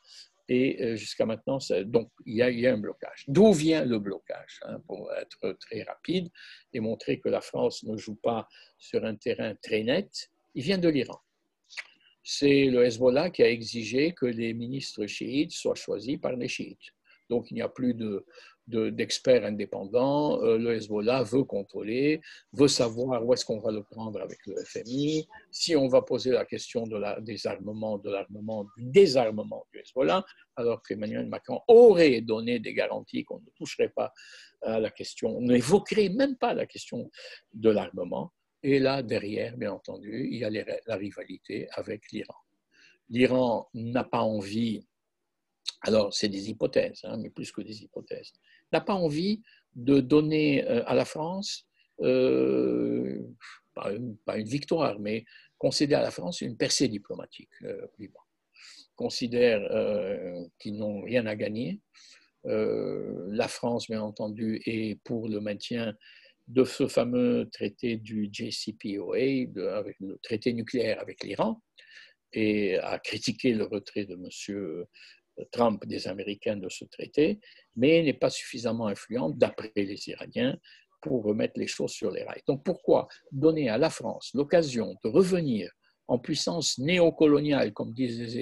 Et jusqu'à maintenant, donc, il y a un blocage. D'où vient le blocage, hein, pour être très rapide et montrer que la France ne joue pas sur un terrain très net? Il vient de l'Iran. C'est le Hezbollah qui a exigé que les ministres chiites soient choisis par les chiites. Donc, il n'y a plus d'experts indépendants. Le Hezbollah veut contrôler, veut savoir où est-ce qu'on va le prendre avec le FMI, si on va poser la question du désarmement du Hezbollah, alors qu'Emmanuel Macron aurait donné des garanties qu'on ne toucherait pas à la question, on n'évoquerait même pas la question de l'armement. Et là, derrière, bien entendu, il y a la rivalité avec l'Iran. L'Iran n'a pas envie... Alors, c'est des hypothèses, hein, mais plus que des hypothèses. N'a pas envie de donner à la France, pas une victoire, mais concéder à la France une percée diplomatique au Liban. Considère qu'ils n'ont rien à gagner. La France, bien entendu, est pour le maintien de ce fameux traité du JCPOA, avec le traité nucléaire avec l'Iran, et a critiqué le retrait de M. Trump des Américains de ce traité, mais n'est pas suffisamment influente, d'après les Iraniens, pour remettre les choses sur les rails. Donc pourquoi donner à la France l'occasion de revenir en puissance néocoloniale, comme disent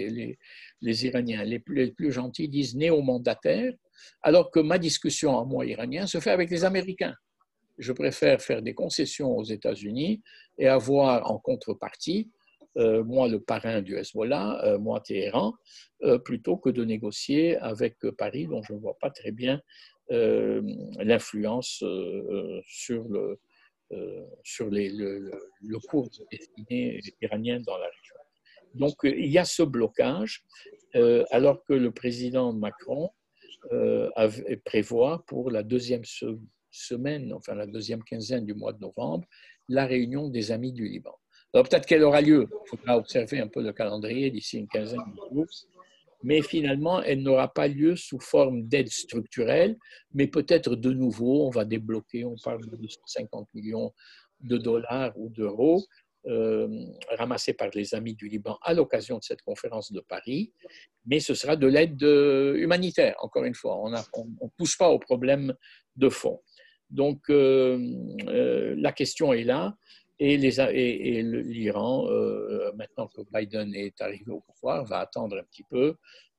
les Iraniens, les plus gentils disent néo-mandataire, alors que ma discussion en moi iranien se fait avec les Américains? Je préfère faire des concessions aux États-Unis et avoir en contrepartie moi le parrain du Hezbollah, moi Téhéran, plutôt que de négocier avec Paris, dont je ne vois pas très bien l'influence sur le cours des destinées iraniennes dans la région. Donc il y a ce blocage alors que le président Macron prévoit pour la deuxième semaine, enfin la deuxième quinzaine du mois de novembre, la réunion des Amis du Liban. Alors peut-être qu'elle aura lieu, il faudra observer un peu le calendrier d'ici une quinzaine de jours, mais finalement, elle n'aura pas lieu sous forme d'aide structurelle, mais peut-être de nouveau, on va débloquer, on parle de 250 millions de dollars ou d'euros ramassés par les Amis du Liban à l'occasion de cette conférence de Paris, mais ce sera de l'aide humanitaire, encore une fois, on ne touche pas au problème de fond. Donc, la question est là, et l'Iran, maintenant que Biden est arrivé au pouvoir, va attendre un petit peu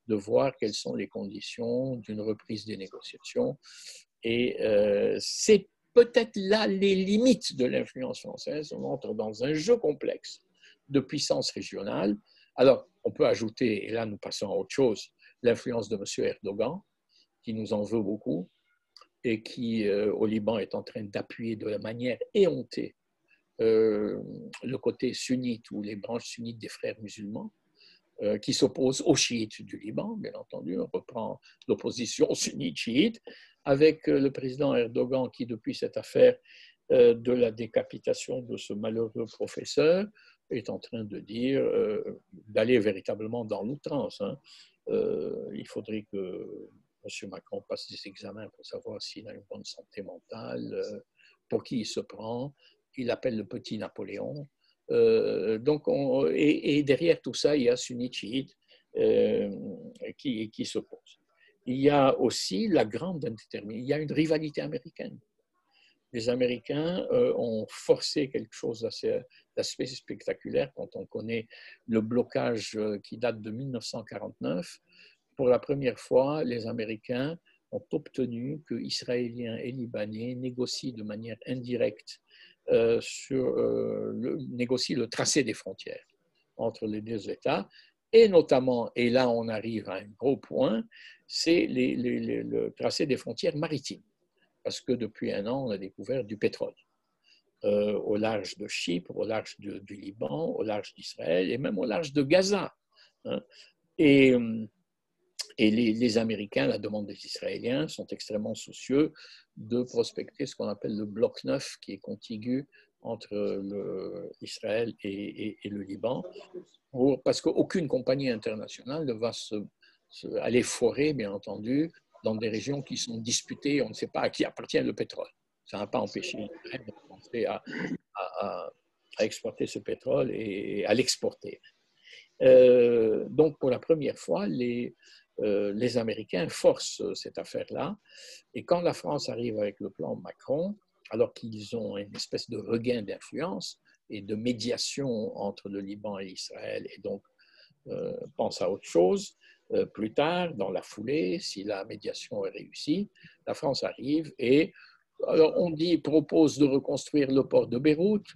de voir quelles sont les conditions d'une reprise des négociations. Et c'est peut-être là les limites de l'influence française. On entre dans un jeu complexe de puissance régionale. Alors, on peut ajouter, et là nous passons à autre chose, l'influence de M. Erdogan, qui nous en veut beaucoup, et qui, au Liban, est en train d'appuyer de manière éhontée le côté sunnite ou les branches sunnites des frères musulmans, qui s'opposent aux chiites du Liban, bien entendu. On reprend l'opposition sunnite-chiite, avec le président Erdogan qui, depuis cette affaire de la décapitation de ce malheureux professeur, est en train de dire, d'aller véritablement dans l'outrance. Hein. Il faudrait que M. Macron passe des examens pour savoir s'il a une bonne santé mentale, pour qui il se prend. Il appelle le petit Napoléon. Donc et derrière tout ça, il y a sunnite chiite qui s'opposent. Il y a aussi la grande indétermination. Il y a une rivalité américaine. Les Américains ont forcé quelque chose d'assez spectaculaire quand on connaît le blocage qui date de 1949. Pour la première fois, les Américains ont obtenu que Israéliens et Libanais négocient de manière indirecte négocient le tracé des frontières entre les deux États, et notamment, et là on arrive à un gros point, c'est le tracé des frontières maritimes, parce que depuis un an, on a découvert du pétrole au large de Chypre, au large du Liban, au large d'Israël, et même au large de Gaza. Hein. Et les Américains, à la demande des Israéliens, sont extrêmement soucieux de prospecter ce qu'on appelle le bloc 9, qui est contigu entre Israël et le Liban, parce qu'aucune compagnie internationale ne va aller forer, bien entendu, dans des régions qui sont disputées, on ne sait pas à qui appartient le pétrole. Ça n'a pas empêché l'Israël de commencer à exploiter ce pétrole et à l'exporter. Donc, pour la première fois, les Américains forcent cette affaire-là. Et quand la France arrive avec le plan Macron, alors qu'ils ont une espèce de regain d'influence et de médiation entre le Liban et Israël, et donc pense à autre chose, plus tard, dans la foulée, si la médiation est réussie, la France arrive et alors on propose de reconstruire le port de Beyrouth,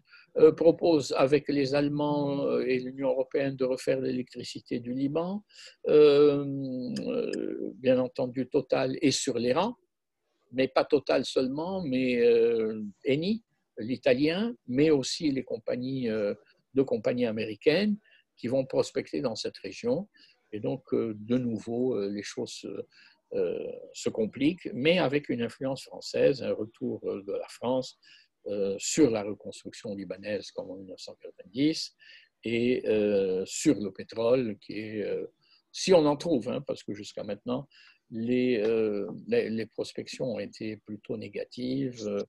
propose avec les Allemands et l'Union européenne de refaire l'électricité du Liban. Bien entendu, Total est sur les rangs, mais pas Total seulement, mais Eni, l'italien, mais aussi les compagnies, deux compagnies américaines qui vont prospecter dans cette région. Et donc, de nouveau, les choses se compliquent, mais avec une influence française, un retour de la France sur la reconstruction libanaise comme en 1990 et sur le pétrole qui est, si on en trouve, hein, parce que jusqu'à maintenant, les prospections ont été plutôt négatives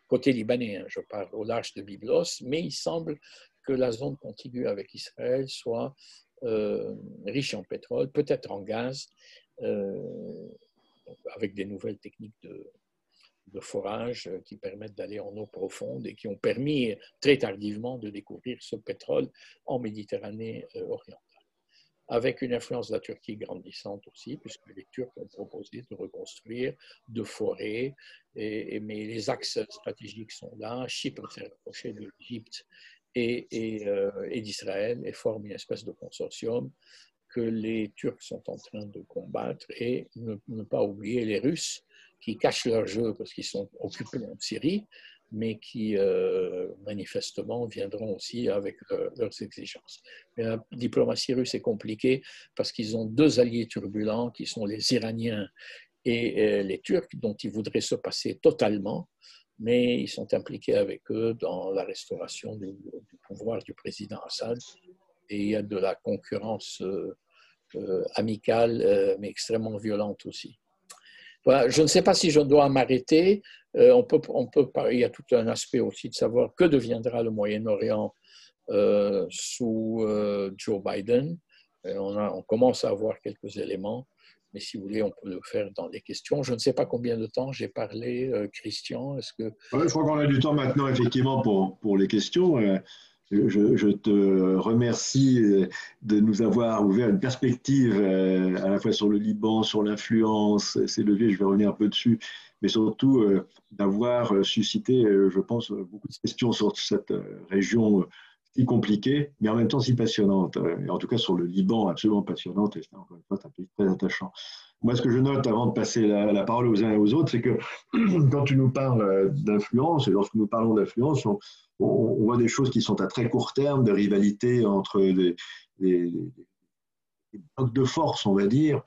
côté libanais, hein, je parle au large de Byblos, mais il semble que la zone contiguë avec Israël soit riche en pétrole, peut-être en gaz, avec des nouvelles techniques de forage qui permettent d'aller en eau profonde et qui ont permis très tardivement de découvrir ce pétrole en Méditerranée orientale. Avec une influence de la Turquie grandissante aussi, puisque les Turcs ont proposé de reconstruire, de forer, mais les axes stratégiques sont là. Chypre s'est rapproché de l'Égypte et d'Israël et forme une espèce de consortium que les Turcs sont en train de combattre, et ne pas oublier les Russes qui cachent leur jeu parce qu'ils sont occupés en Syrie, mais qui manifestement viendront aussi avec leurs exigences. Mais la diplomatie russe est compliquée parce qu'ils ont deux alliés turbulents qui sont les Iraniens et les Turcs, dont ils voudraient se passer totalement, mais ils sont impliqués avec eux dans la restauration du pouvoir du président Assad. Et il y a de la concurrence amicale, mais extrêmement violente aussi. Voilà, je ne sais pas si je dois m'arrêter. Il y a tout un aspect aussi de savoir que deviendra le Moyen-Orient sous Joe Biden. On commence à avoir quelques éléments, mais si vous voulez, on peut le faire dans les questions. Je ne sais pas combien de temps j'ai parlé, Christian. Est-ce que... Ouais, je crois qu'on a du temps maintenant, effectivement, pour les questions. Je te remercie de nous avoir ouvert une perspective à la fois sur le Liban, sur l'influence, ces leviers, je vais revenir un peu dessus, mais surtout d'avoir suscité, je pense, beaucoup de questions sur cette région si compliquée, mais en même temps si passionnante. Et en tout cas, sur le Liban, absolument passionnante, et c'est encore une fois un pays très attachant. Moi, ce que je note avant de passer la parole aux uns et aux autres, c'est que quand tu nous parles d'influence, et lorsque nous parlons d'influence, on voit des choses qui sont à très court terme, de rivalité entre des blocs de force, on va dire,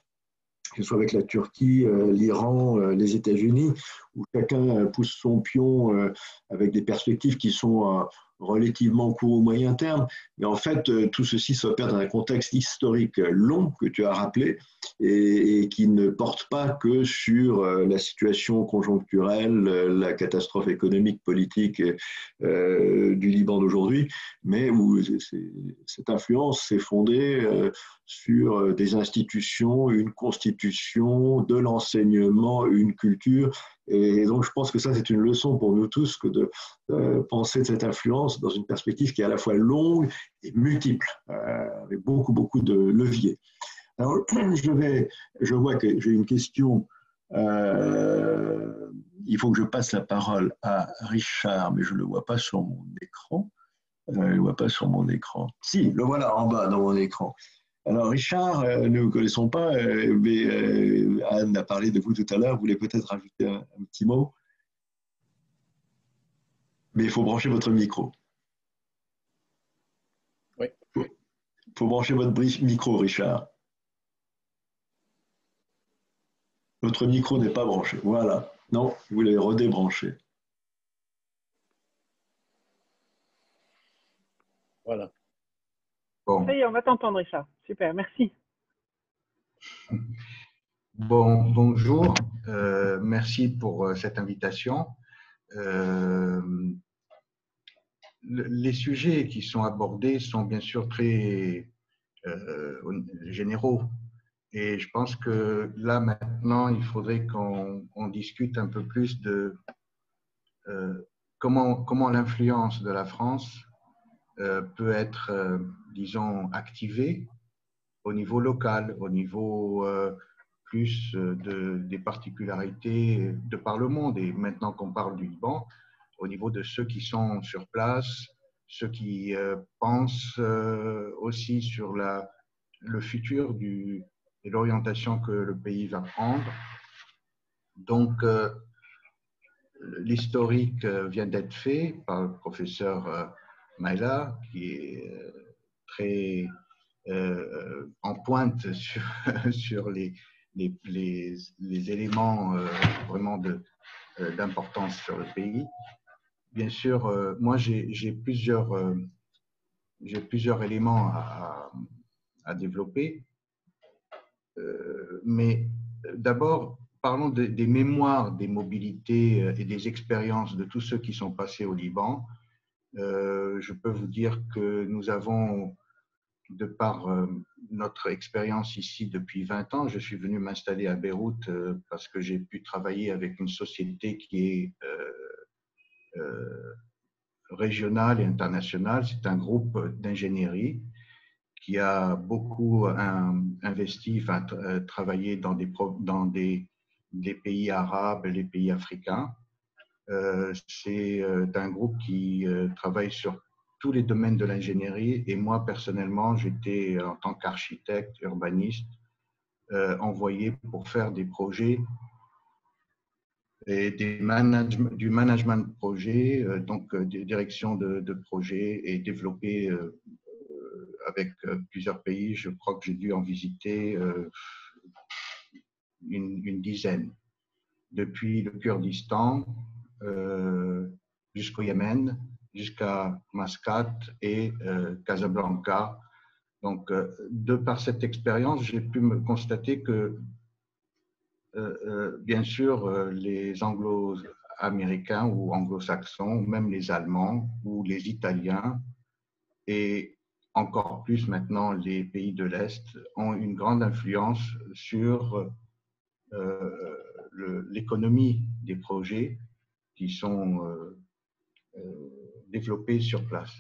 que ce soit avec la Turquie, l'Iran, les États-Unis, où chacun pousse son pion avec des perspectives qui sont relativement court ou moyen terme. Mais en fait, tout ceci s'opère dans un contexte historique long que tu as rappelé et qui ne porte pas que sur la situation conjoncturelle, la catastrophe économique, politique du Liban d'aujourd'hui, mais où cette influence s'est fondée sur des institutions, une constitution, de l'enseignement, une culture. Et donc, je pense que ça, c'est une leçon pour nous tous que de penser de cette influence dans une perspective qui est à la fois longue et multiple, avec beaucoup, beaucoup de leviers. Alors, je vois que j'ai une question. Il faut que je passe la parole à Richard, mais je ne le vois pas sur mon écran. Je ne le vois pas sur mon écran. Si, le voilà en bas dans mon écran. Alors, Richard, nous ne vous connaissons pas, mais Anne a parlé de vous tout à l'heure. Vous voulez peut-être rajouter un petit mot? Mais il faut brancher votre micro. Oui. Il faut brancher votre micro, Richard. Votre micro n'est pas branché. Voilà. Non, vous l'avez redébranché. Voilà. Bon. Ça y est, on va t'entendre, Richard. Super, merci. Bon, bonjour. Merci pour cette invitation. Les sujets qui sont abordés sont bien sûr très généraux. Et je pense que là, maintenant, il faudrait qu'on discute un peu plus de comment l'influence de la France peut être, disons, activée au niveau local, au niveau plus des particularités de par le monde. Et maintenant qu'on parle du Liban, au niveau de ceux qui sont sur place, ceux qui pensent aussi sur le futur et l'orientation que le pays va prendre. Donc, l'historique vient d'être fait par le professeur Maïla, qui est très en pointe sur les éléments vraiment d'importance sur le pays. Bien sûr, moi, j'ai plusieurs éléments à développer. Mais d'abord, parlons des mémoires, des mobilités et des expériences de tous ceux qui sont passés au Liban. Je peux vous dire que nous avons, de par notre expérience ici depuis 20 ans, je suis venu m'installer à Beyrouth parce que j'ai pu travailler avec une société qui est régionale et internationale. C'est un groupe d'ingénierie qui a beaucoup investi, enfin, travaillé dans des pays arabes et les pays africains. C'est un groupe qui travaille sur tous les domaines de l'ingénierie et moi, personnellement, j'étais en tant qu'architecte, urbaniste, envoyé pour faire des projets et du management de projet, donc direction de projet et développé avec plusieurs pays. Je crois que j'ai dû en visiter une dizaine, depuis le Kurdistan jusqu'au Yémen, jusqu'à Mascate et Casablanca. Donc, de par cette expérience, j'ai pu me constater que, bien sûr, les Anglo-Américains ou Anglo-Saxons, même les Allemands ou les Italiens, et encore plus maintenant les pays de l'Est, ont une grande influence sur l'économie des projets qui sont développés sur place.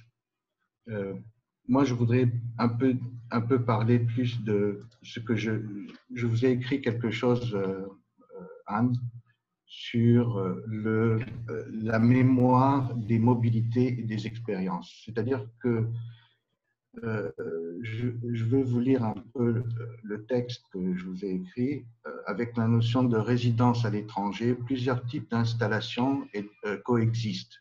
Moi, je voudrais un peu parler plus de ce que je vous ai écrit quelque chose, Anne, sur la mémoire des mobilités et des expériences. C'est-à-dire que je veux vous lire un peu le texte que je vous ai écrit. Avec la notion de résidence à l'étranger, plusieurs types d'installations coexistent.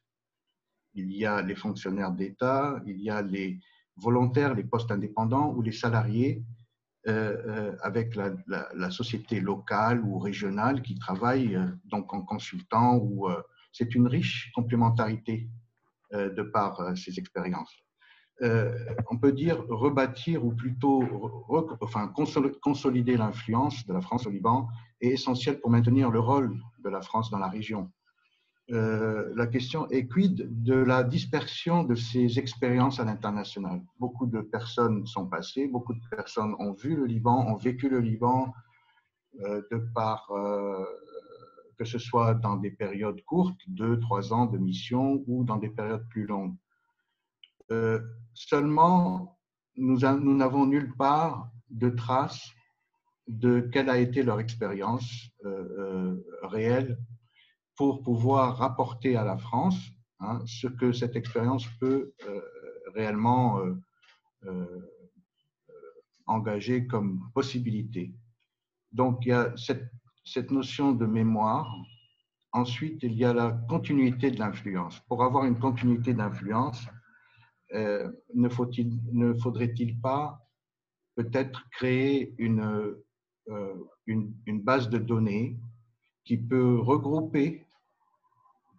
Il y a les fonctionnaires d'État, il y a les volontaires, les postes indépendants ou les salariés avec la société locale ou régionale qui travaille donc en consultant. C'est une riche complémentarité de par ces expériences. On peut dire rebâtir ou plutôt consolider l'influence de la France au Liban est essentiel pour maintenir le rôle de la France dans la région. La question est quid de la dispersion de ces expériences à l'international. Beaucoup de personnes sont passées, beaucoup de personnes ont vu le Liban, ont vécu le Liban de par que ce soit dans des périodes courtes, 2-3 ans de mission, ou dans des périodes plus longues. Seulement, nous n'avons nulle part de traces de quelle a été leur expérience réelle pour pouvoir rapporter à la France ce que cette expérience peut réellement engager comme possibilité. Donc, il y a cette notion de mémoire. Ensuite, il y a la continuité de l'influence. Pour avoir une continuité d'influence, ne faudrait-il pas peut-être créer une base de données qui peut regrouper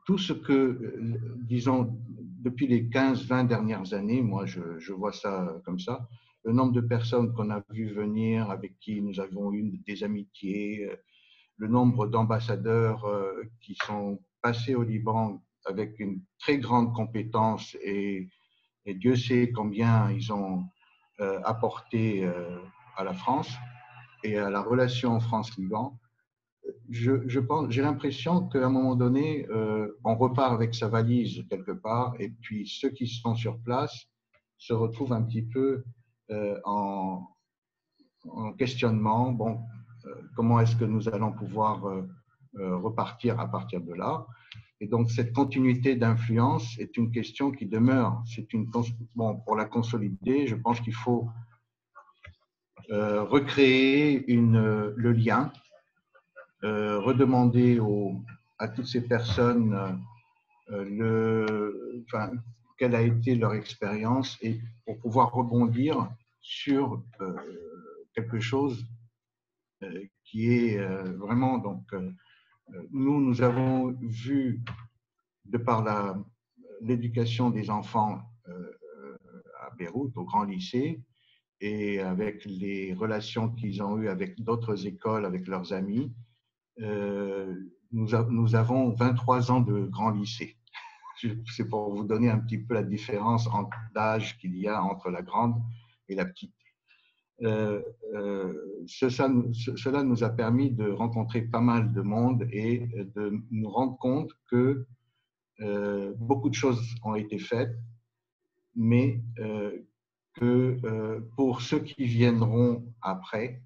tout ce que, disons, depuis les 15-20 dernières années, moi je vois ça comme ça, le nombre de personnes qu'on a vu venir, avec qui nous avons eu des amitiés, le nombre d'ambassadeurs qui sont passés au Liban avec une très grande compétence et Dieu sait combien ils ont apporté à la France et à la relation France-Liban. J'ai l'impression qu'à un moment donné, on repart avec sa valise quelque part et puis ceux qui sont sur place se retrouvent un petit peu en questionnement. Bon, comment est-ce que nous allons pouvoir repartir à partir de là? Et donc, cette continuité d'influence est une question qui demeure. Bon, pour la consolider, je pense qu'il faut recréer le lien, redemander à toutes ces personnes quelle a été leur expérience et pour pouvoir rebondir sur quelque chose qui est vraiment donc nous avons vu de par l'éducation des enfants à Beyrouth, au grand lycée, et avec les relations qu'ils ont eues avec d'autres écoles, avec leurs amis, nous avons 23 ans de grand lycée. C'est pour vous donner un petit peu la différence d'âge qu'il y a entre la grande et la petite. Cela nous a permis de rencontrer pas mal de monde et de nous rendre compte que beaucoup de choses ont été faites, mais que pour ceux qui viendront après,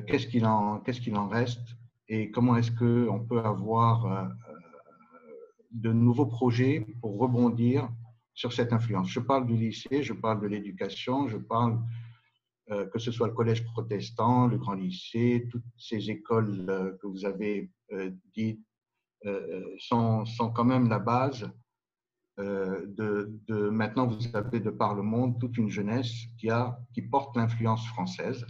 qu'est-ce qu'il en reste et comment est-ce qu'on peut avoir de nouveaux projets pour rebondir sur cette influence. Je parle du lycée, je parle de l'éducation, je parle que ce soit le collège protestant, le grand lycée, toutes ces écoles que vous avez dites, sont quand même la base maintenant, vous avez de par le monde toute une jeunesse qui porte l'influence française.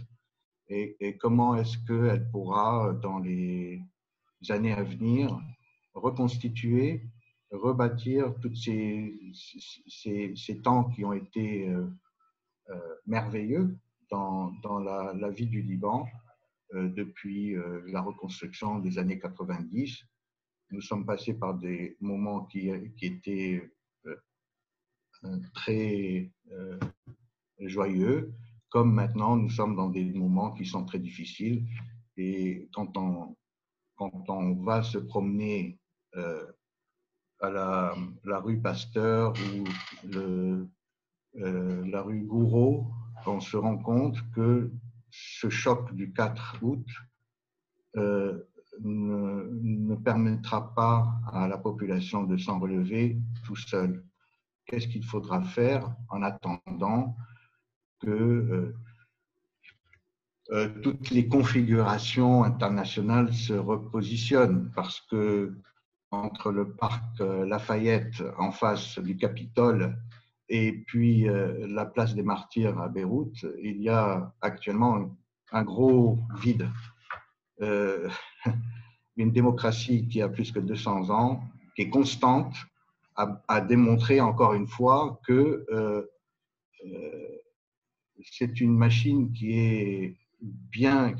Et comment est-ce qu'elle pourra, dans les années à venir, reconstituer, rebâtir tous ces temps qui ont été merveilleux dans la vie du Liban depuis la reconstruction des années 90. Nous sommes passés par des moments qui étaient très joyeux, comme maintenant nous sommes dans des moments qui sont très difficiles. Et quand on va se promener à la rue Pasteur ou la rue Gouraud, on se rend compte que ce choc du 4 août ne permettra pas à la population de s'en relever tout seul. Qu'est-ce qu'il faudra faire en attendant que toutes les configurations internationales se repositionnent? Parce que entre le parc Lafayette en face du Capitole et puis la place des Martyrs à Beyrouth, il y a actuellement un gros vide. Une démocratie qui a plus que 200 ans, qui est constante, a démontré encore une fois que c'est une machine qui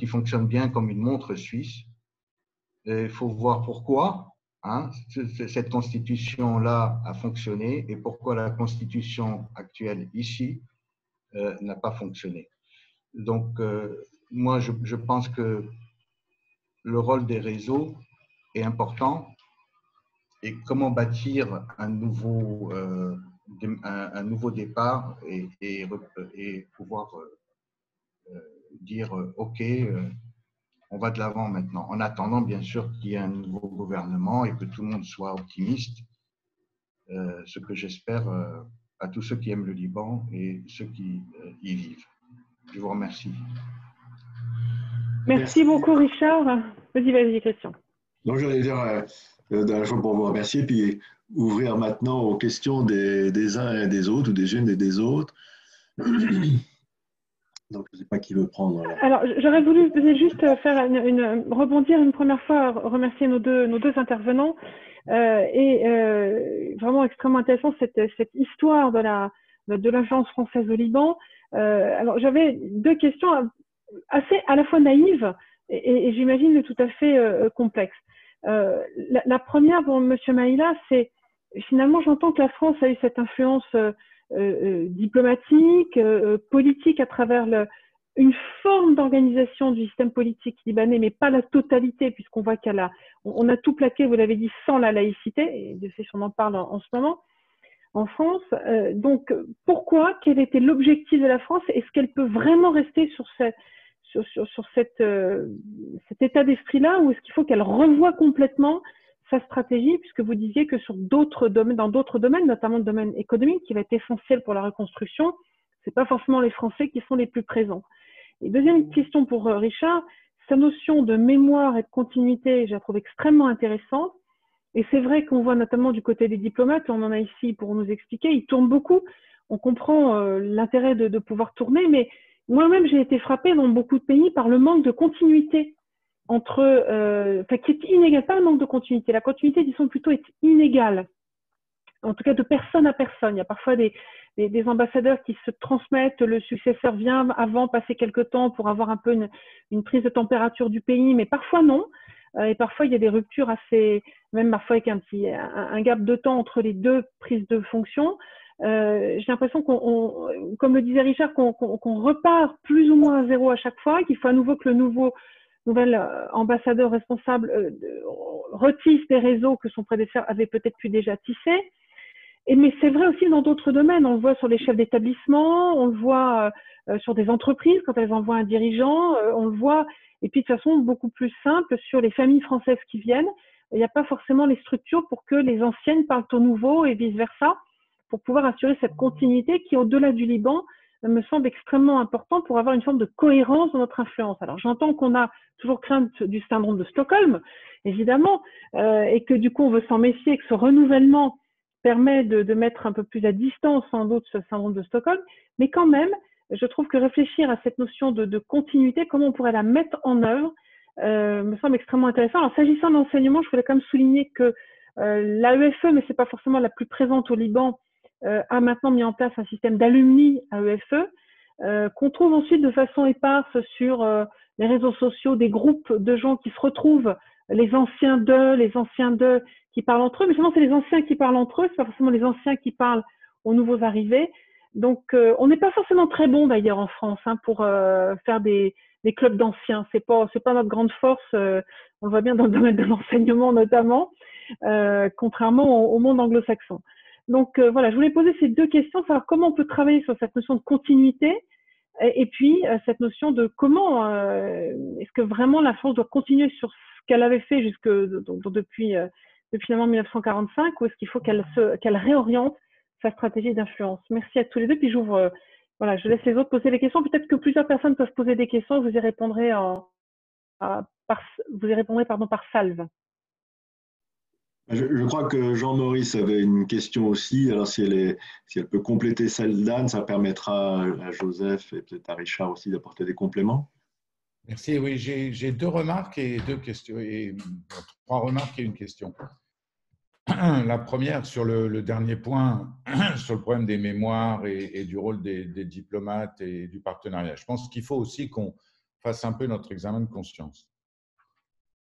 fonctionne bien comme une montre suisse. Il faut voir pourquoi cette constitution-là a fonctionné et pourquoi la constitution actuelle ici n'a pas fonctionné. Donc, moi, je pense que le rôle des réseaux est important et comment bâtir un nouveau départ et pouvoir dire OK, on va de l'avant maintenant, en attendant bien sûr qu'il y ait un nouveau gouvernement et que tout le monde soit optimiste, ce que j'espère à tous ceux qui aiment le Liban et ceux qui y vivent. Je vous remercie. Merci beaucoup, Richard. Vas-y, Christian. Donc, j'allais dire, pour vous remercier, puis ouvrir maintenant aux questions des uns et des autres, ou des unes et des autres. Donc, je ne sais pas qui veut prendre. Alors, j'aurais voulu juste faire rebondir une première fois, remercier nos deux intervenants. Vraiment extrêmement intéressant cette histoire de l'agence française au Liban. Alors, j'avais deux questions assez à la fois naïves et j'imagine tout à fait complexes. La première pour M. Maïla, c'est finalement j'entends que la France a eu cette influence diplomatique, politique à travers une forme d'organisation du système politique libanais, mais pas la totalité, puisqu'on voit on a tout plaqué, vous l'avez dit, sans la laïcité, et de fait on en parle en ce moment en France. Donc pourquoi, quel était l'objectif de la France? Est-ce qu'elle peut vraiment rester sur cet état d'esprit-là, ou est-ce qu'il faut qu'elle revoie complètement sa stratégie, puisque vous disiez que dans d'autres domaines, notamment le domaine économique, qui va être essentiel pour la reconstruction, c'est pas forcément les Français qui sont les plus présents. Et deuxième question pour Richard, sa notion de mémoire et de continuité, je la trouve extrêmement intéressante. Et c'est vrai qu'on voit notamment du côté des diplomates, on en a ici pour nous expliquer, ils tournent beaucoup. On comprend l'intérêt de pouvoir tourner, mais moi-même, j'ai été frappée dans beaucoup de pays par le manque de continuité qui est inégal, pas le manque de continuité. La continuité, disons plutôt, est inégale. En tout cas, de personne à personne. Il y a parfois des ambassadeurs qui se transmettent, le successeur vient avant, passer quelques temps pour avoir un peu une prise de température du pays, mais parfois non. Et parfois, il y a des ruptures même parfois avec un gap de temps entre les deux prises de fonction. J'ai l'impression comme le disait Richard, qu'on repart plus ou moins à zéro à chaque fois, qu'il faut à nouveau que le nouvel ambassadeur responsable retisse des réseaux que son prédécesseur avait peut-être pu déjà tisser. Mais c'est vrai aussi dans d'autres domaines. On le voit sur les chefs d'établissement, on le voit sur des entreprises quand elles envoient un dirigeant, on le voit, et puis de façon beaucoup plus simple sur les familles françaises qui viennent. Il n'y a pas forcément les structures pour que les anciennes parlent aux nouveaux et vice-versa, pour pouvoir assurer cette continuité qui, au-delà du Liban, me semble extrêmement important pour avoir une forme de cohérence dans notre influence. Alors, j'entends qu'on a toujours crainte du syndrome de Stockholm, évidemment, et que du coup, on veut s'en méfier, que ce renouvellement permet de mettre un peu plus à distance, sans doute, ce syndrome de Stockholm. Mais quand même, je trouve que réfléchir à cette notion de continuité, comment on pourrait la mettre en œuvre, me semble extrêmement intéressant. Alors, s'agissant d'enseignement, je voulais quand même souligner que l'AEFE, mais c'est pas forcément la plus présente au Liban, a maintenant mis en place un système d'alumni AEFE, qu'on trouve ensuite de façon éparse sur les réseaux sociaux, des groupes de gens qui se retrouvent, les anciens d'eux qui parlent entre eux, mais souvent c'est les anciens qui parlent entre eux, c'est pas forcément les anciens qui parlent aux nouveaux arrivés. Donc on n'est pas forcément très bon d'ailleurs en France pour faire des clubs d'anciens. C'est pas notre grande force. On le voit bien dans le domaine de l'enseignement notamment, contrairement au monde anglo-saxon. Donc voilà, je voulais poser ces deux questions, savoir comment on peut travailler sur cette notion de continuité et puis cette notion de comment est-ce que vraiment la France doit continuer sur ce qu'elle avait fait depuis finalement 1945, ou est-ce qu'il faut qu'elle réoriente sa stratégie d'influence. Merci à tous les deux. Puis j'ouvre, voilà, je laisse les autres poser les questions. Peut-être que plusieurs personnes peuvent poser des questions. Vous y répondrez par salve. Je crois que Jean-Maurice avait une question aussi. Alors, si elle peut compléter celle d'Anne, ça permettra à Joseph et peut-être à Richard aussi d'apporter des compléments. Merci. Oui, j'ai deux remarques et deux questions, trois remarques et une question. La première, sur le dernier point, sur le problème des mémoires et du rôle des diplomates et du partenariat. Je pense qu'il faut aussi qu'on fasse un peu notre examen de conscience.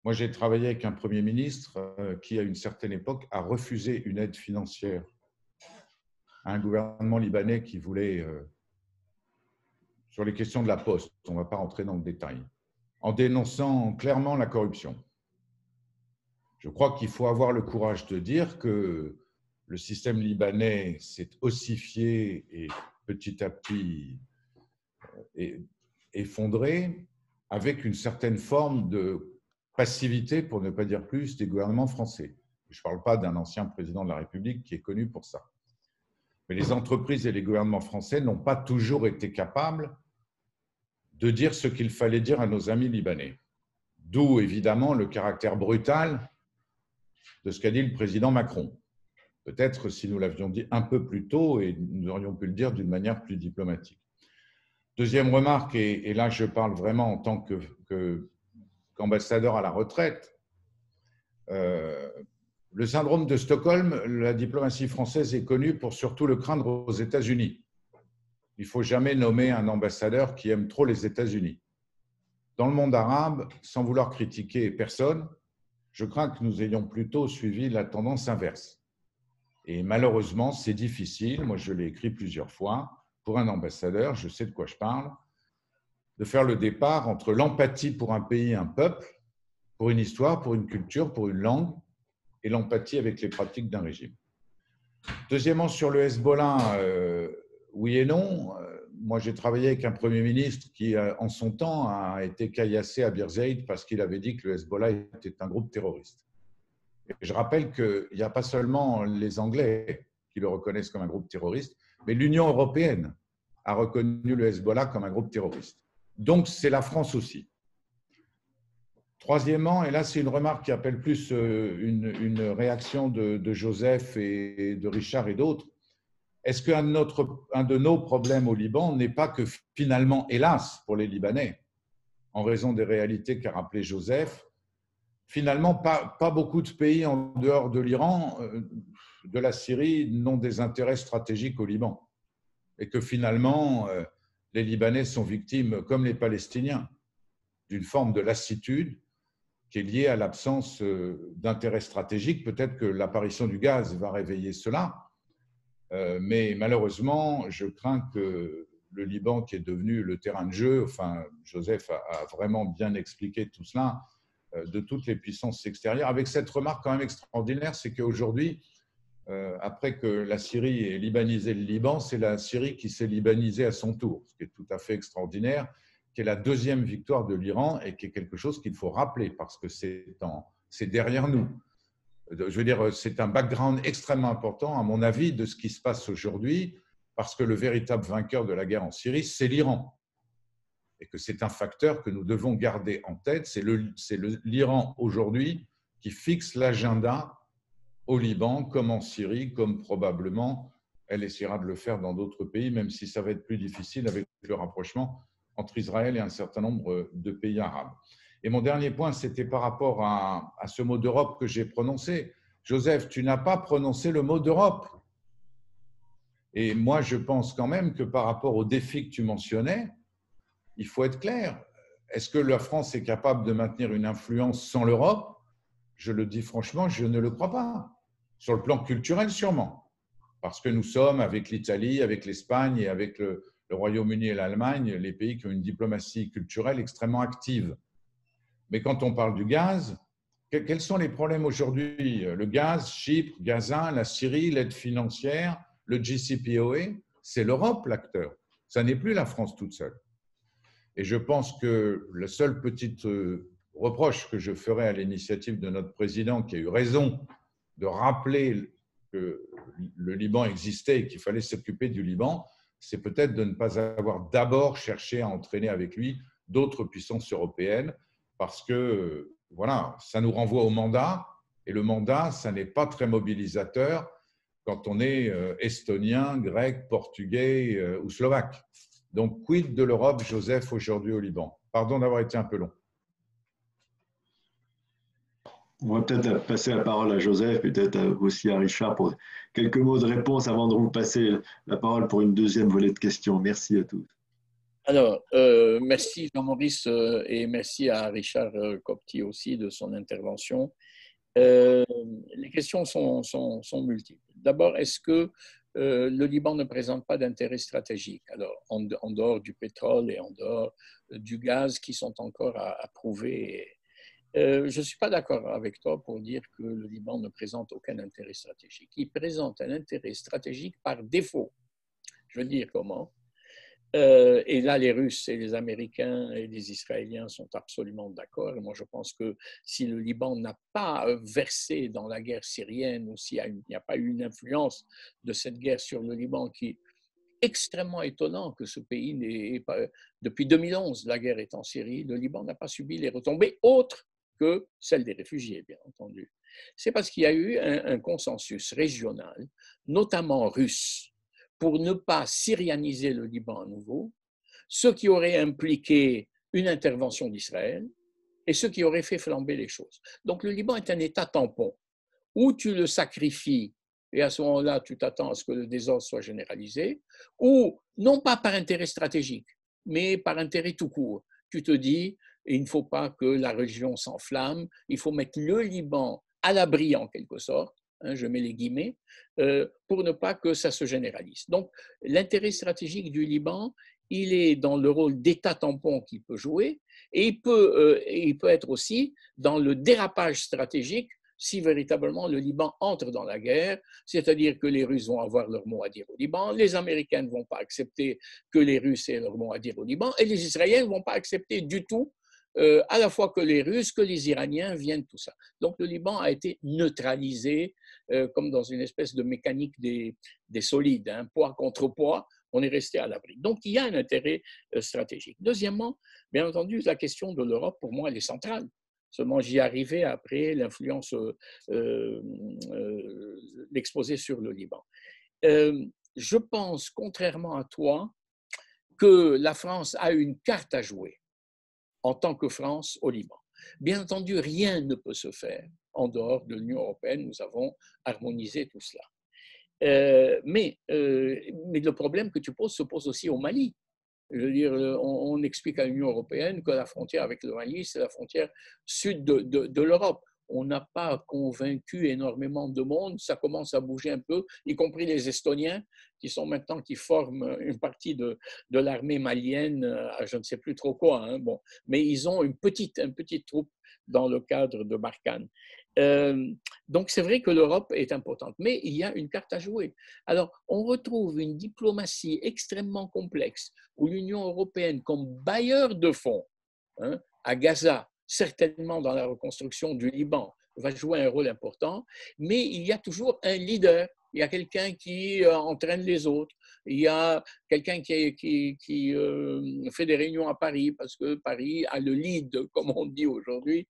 Moi, j'ai travaillé avec un Premier ministre qui, à une certaine époque, a refusé une aide financière à un gouvernement libanais qui voulait, sur les questions de la poste, on ne va pas rentrer dans le détail, en dénonçant clairement la corruption. Je crois qu'il faut avoir le courage de dire que le système libanais s'est ossifié et petit à petit effondré avec une certaine forme de passivité, pour ne pas dire plus, des gouvernements français. Je ne parle pas d'un ancien président de la République qui est connu pour ça. Mais les entreprises et les gouvernements français n'ont pas toujours été capables de dire ce qu'il fallait dire à nos amis libanais. D'où, évidemment, le caractère brutal de ce qu'a dit le président Macron. Peut-être si nous l'avions dit un peu plus tôt et nous aurions pu le dire d'une manière plus diplomatique. Deuxième remarque, et là je parle vraiment en tant qu'ambassadeur à la retraite, le syndrome de Stockholm, la diplomatie française est connue pour surtout le craindre aux États-Unis. Il ne faut jamais nommer un ambassadeur qui aime trop les États-Unis. Dans le monde arabe, sans vouloir critiquer personne, je crains que nous ayons plutôt suivi la tendance inverse. Et malheureusement, c'est difficile, moi je l'ai écrit plusieurs fois, pour un ambassadeur, je sais de quoi je parle, de faire le départ entre l'empathie pour un pays, un peuple, pour une histoire, pour une culture, pour une langue, et l'empathie avec les pratiques d'un régime. Deuxièmement, sur le Hezbollah, oui et non. Moi, j'ai travaillé avec un Premier ministre qui, en son temps, a été caillassé à Birzeit parce qu'il avait dit que le Hezbollah était un groupe terroriste. Et je rappelle qu'il n'y a pas seulement les Anglais qui le reconnaissent comme un groupe terroriste, mais l'Union européenne a reconnu le Hezbollah comme un groupe terroriste. Donc, c'est la France aussi. Troisièmement, et là, c'est une remarque qui appelle plus une réaction de Joseph et de Richard et d'autres. Est-ce qu'un de nos problèmes au Liban n'est pas que finalement, hélas, pour les Libanais, en raison des réalités qu'a rappelé Joseph, finalement, pas beaucoup de pays en dehors de l'Iran, de la Syrie, n'ont des intérêts stratégiques au Liban. Et que finalement, les Libanais sont victimes, comme les Palestiniens, d'une forme de lassitude qui est liée à l'absence d'intérêt stratégique. Peut-être que l'apparition du gaz va réveiller cela. Mais malheureusement, je crains que le Liban, qui est devenu le terrain de jeu, enfin, Joseph a vraiment bien expliqué tout cela, de toutes les puissances extérieures, avec cette remarque quand même extraordinaire, c'est qu'aujourd'hui, après que la Syrie ait libanisé le Liban, c'est la Syrie qui s'est libanisée à son tour, ce qui est tout à fait extraordinaire, qui est la deuxième victoire de l'Iran et qui est quelque chose qu'il faut rappeler parce que c'est derrière nous. Je veux dire, c'est un background extrêmement important, à mon avis, de ce qui se passe aujourd'hui, parce que le véritable vainqueur de la guerre en Syrie, c'est l'Iran. Et que c'est un facteur que nous devons garder en tête. C'est l'Iran aujourd'hui qui fixe l'agenda au Liban, comme en Syrie, comme probablement elle essaiera de le faire dans d'autres pays, même si ça va être plus difficile avec le rapprochement entre Israël et un certain nombre de pays arabes. Et mon dernier point, c'était par rapport à ce mot d'Europe que j'ai prononcé. Joseph, tu n'as pas prononcé le mot d'Europe. Et moi, je pense quand même que par rapport aux défis que tu mentionnais, il faut être clair. Est-ce que la France est capable de maintenir une influence sans l'Europe? Je le dis franchement, je ne le crois pas. Sur le plan culturel, sûrement. Parce que nous sommes, avec l'Italie, avec l'Espagne et avec le Royaume-Uni et l'Allemagne, les pays qui ont une diplomatie culturelle extrêmement active. Mais quand on parle du gaz, quels sont les problèmes aujourd'hui? Le gaz, Chypre, Gaza, la Syrie, l'aide financière, le JCPOA, c'est l'Europe l'acteur. Ça n'est plus la France toute seule. Et je pense que le seul petit reproche que je ferai à l'initiative de notre président, qui a eu raison de rappeler que le Liban existait et qu'il fallait s'occuper du Liban, c'est peut-être de ne pas avoir d'abord cherché à entraîner avec lui d'autres puissances européennes, parce que voilà, ça nous renvoie au mandat, et le mandat, ça n'est pas très mobilisateur quand on est estonien, grec, portugais ou slovaque. Donc, quid de l'Europe, Joseph, aujourd'hui au Liban? Pardon d'avoir été un peu long. On va peut-être passer la parole à Joseph, peut-être aussi à Richard pour quelques mots de réponse avant de vous passer la parole pour une deuxième volée de questions. Merci à tous. Alors, merci Jean-Maurice et merci à Richard Copti aussi de son intervention. Les questions sont multiples. D'abord, est-ce que le Liban ne présente pas d'intérêt stratégique? Alors, en dehors du pétrole et en dehors du gaz qui sont encore à prouver. Je ne suis pas d'accord avec toi pour dire que le Liban ne présente aucun intérêt stratégique. Il présente un intérêt stratégique par défaut. Je veux dire comment? Et là, les Russes et les Américains et les Israéliens sont absolument d'accord. Et moi, je pense que si le Liban n'a pas versé dans la guerre syrienne ou s'il n'y a pas eu une influence de cette guerre sur le Liban qui est extrêmement étonnant que ce pays n'ait pas… Depuis 2011, la guerre est en Syrie, le Liban n'a pas subi les retombées autres que celles des réfugiés, bien entendu. C'est parce qu'il y a eu un consensus régional, notamment russe, pour ne pas syrianiser le Liban à nouveau, ce qui aurait impliqué une intervention d'Israël et ce qui aurait fait flamber les choses. Donc le Liban est un État tampon, où tu le sacrifies et à ce moment-là, tu t'attends à ce que le désordre soit généralisé, ou non pas par intérêt stratégique, mais par intérêt tout court. Tu te dis, il ne faut pas que la région s'enflamme, il faut mettre le Liban à l'abri en quelque sorte, je mets les guillemets, pour ne pas que ça se généralise. Donc, l'intérêt stratégique du Liban, il est dans le rôle d'État tampon qu'il peut jouer, et il peut être aussi dans le dérapage stratégique si véritablement le Liban entre dans la guerre, c'est-à-dire que les Russes vont avoir leur mot à dire au Liban, les Américains ne vont pas accepter que les Russes aient leur mot à dire au Liban, et les Israéliens ne vont pas accepter du tout à la fois que les Russes, que les Iraniens viennent, tout ça. Donc le Liban a été neutralisé comme dans une espèce de mécanique des solides, poids contre poids, on est resté à l'abri. Donc il y a un intérêt stratégique. Deuxièmement, bien entendu, la question de l'Europe, pour moi, elle est centrale. Seulement, j'y arrivais après l'influence, l'exposé sur le Liban. Je pense, contrairement à toi, que la France a une carte à jouer en tant que France au Liban. Bien entendu, rien ne peut se faire en dehors de l'Union européenne. Nous avons harmonisé tout cela. Mais le problème que tu poses se pose aussi au Mali. Je veux dire, on explique à l'Union européenne que la frontière avec le Mali, c'est la frontière sud de l'Europe. On n'a pas convaincu énormément de monde, ça commence à bouger un peu, y compris les Estoniens, qui forment une partie de l'armée malienne, je ne sais plus trop quoi, bon. Mais ils ont une petite troupe dans le cadre de Barkhane. Donc c'est vrai que l'Europe est importante, mais il y a une carte à jouer. Alors on retrouve une diplomatie extrêmement complexe où l'Union européenne, comme bailleur de fonds à Gaza, certainement dans la reconstruction du Liban, va jouer un rôle important, mais il y a toujours un leader il y a quelqu'un qui entraîne les autres, il y a quelqu'un qui fait des réunions à Paris, parce que Paris a le lead, comme on dit aujourd'hui,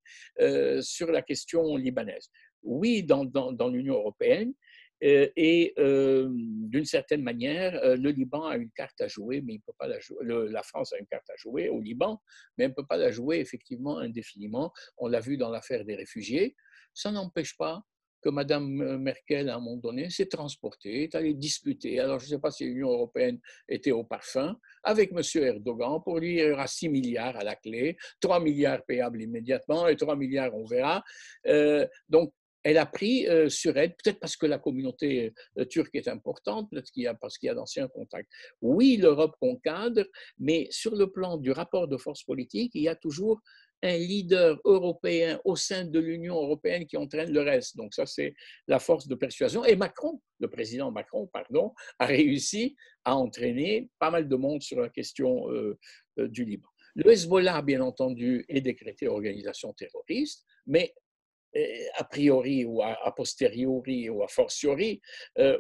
sur la question libanaise. Oui, dans l'Union européenne, et d'une certaine manière, le Liban a une carte à jouer, mais il peut pas la jouer. La France a une carte à jouer au Liban, mais elle ne peut pas la jouer effectivement indéfiniment. On l'a vu dans l'affaire des réfugiés. Ça n'empêche pas que Mme Merkel, à un moment donné, s'est transportée, est allée discuter. Alors, je ne sais pas si l'Union européenne était au parfum, avec M. Erdogan, pour lui, il y aura 6 milliards à la clé, 3 milliards payables immédiatement et 3 milliards, on verra. Donc, elle a pris sur elle, peut-être parce que la communauté turque est importante, peut-être parce qu'il y a d'anciens contacts. Oui, l'Europe concadre, mais sur le plan du rapport de force politique, il y a toujours un leader européen au sein de l'Union européenne qui entraîne le reste. Donc ça, c'est la force de persuasion. Et Macron, le président Macron, pardon, a réussi à entraîner pas mal de monde sur la question du Liban. Le Hezbollah, bien entendu, est décrété organisation terroriste, mais a priori ou a posteriori ou a fortiori,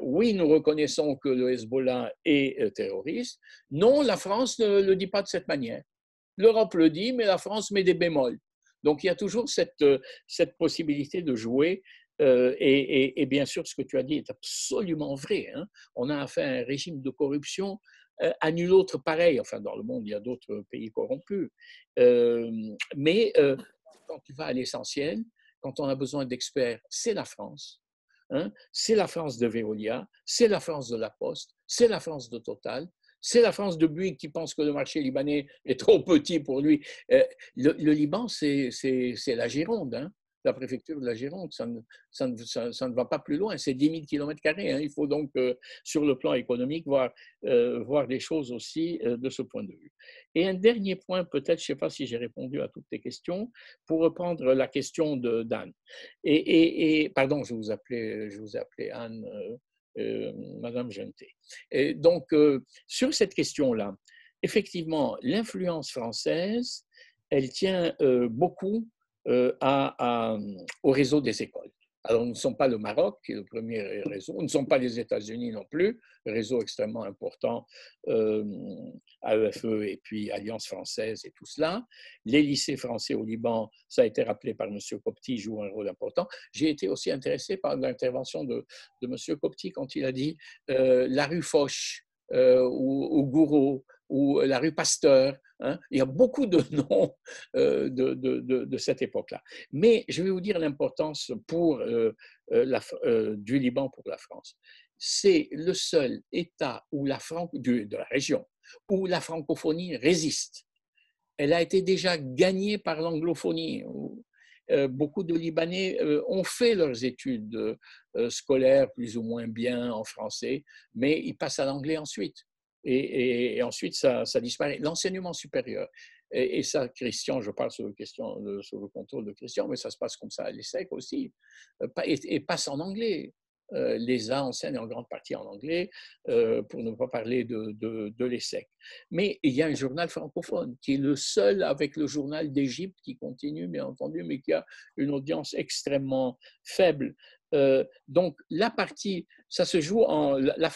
oui, nous reconnaissons que le Hezbollah est terroriste. Non, la France ne le dit pas de cette manière. L'Europe le dit, mais la France met des bémols. Donc, il y a toujours cette possibilité de jouer. Et bien sûr, ce que tu as dit est absolument vrai. Hein. On a affaire à un régime de corruption à nul autre pareil. Enfin, dans le monde, il y a d'autres pays corrompus. Mais quand tu vas à l'essentiel, quand on a besoin d'experts, c'est la France. Hein? C'est la France de Veolia, c'est la France de La Poste, c'est la France de Total, c'est la France de Bouygues qui pense que le marché libanais est trop petit pour lui. Le Liban, c'est la Gironde, hein, la préfecture de la Gironde. Ça ne va pas plus loin, c'est 10 000 km². Hein. Il faut donc, sur le plan économique, voir les choses aussi de ce point de vue. Et un dernier point, peut-être, je ne sais pas si j'ai répondu à toutes tes questions, pour reprendre la question d'Anne. Et pardon, je vous ai appelé Anne. Madame Genté. Et donc, sur cette question-là, effectivement, l'influence française, elle tient beaucoup au réseau des écoles. Alors, nous ne sommes pas le Maroc, qui est le premier réseau, nous ne sommes pas les États-Unis non plus, réseau extrêmement important, AEFE et puis Alliance française et tout cela. Les lycées français au Liban, ça a été rappelé par M. Kopty, jouent un rôle important. J'ai été aussi intéressé par l'intervention de M. Kopty quand il a dit la rue Foch ou Gouraud ou la rue Pasteur. Hein. Il y a beaucoup de noms de cette époque-là. Mais je vais vous dire l'importance du Liban pour la France. C'est le seul État de la région où la francophonie résiste. Elle a été déjà gagnée par l'anglophonie. Beaucoup de Libanais ont fait leurs études scolaires plus ou moins bien en français, mais ils passent à l'anglais ensuite. Et ensuite, ça disparaît. L'enseignement supérieur, et ça, Christian, je parle sur le contrôle de Christian, mais ça se passe comme ça à l'ESSEC aussi, et passe en anglais. L'ESA enseigne en grande partie en anglais, pour ne pas parler de l'ESSEC. Mais il y a un journal francophone qui est le seul avec le journal d'Égypte qui continue, bien entendu, mais qui a une audience extrêmement faible. Donc, la partie, ça se joue la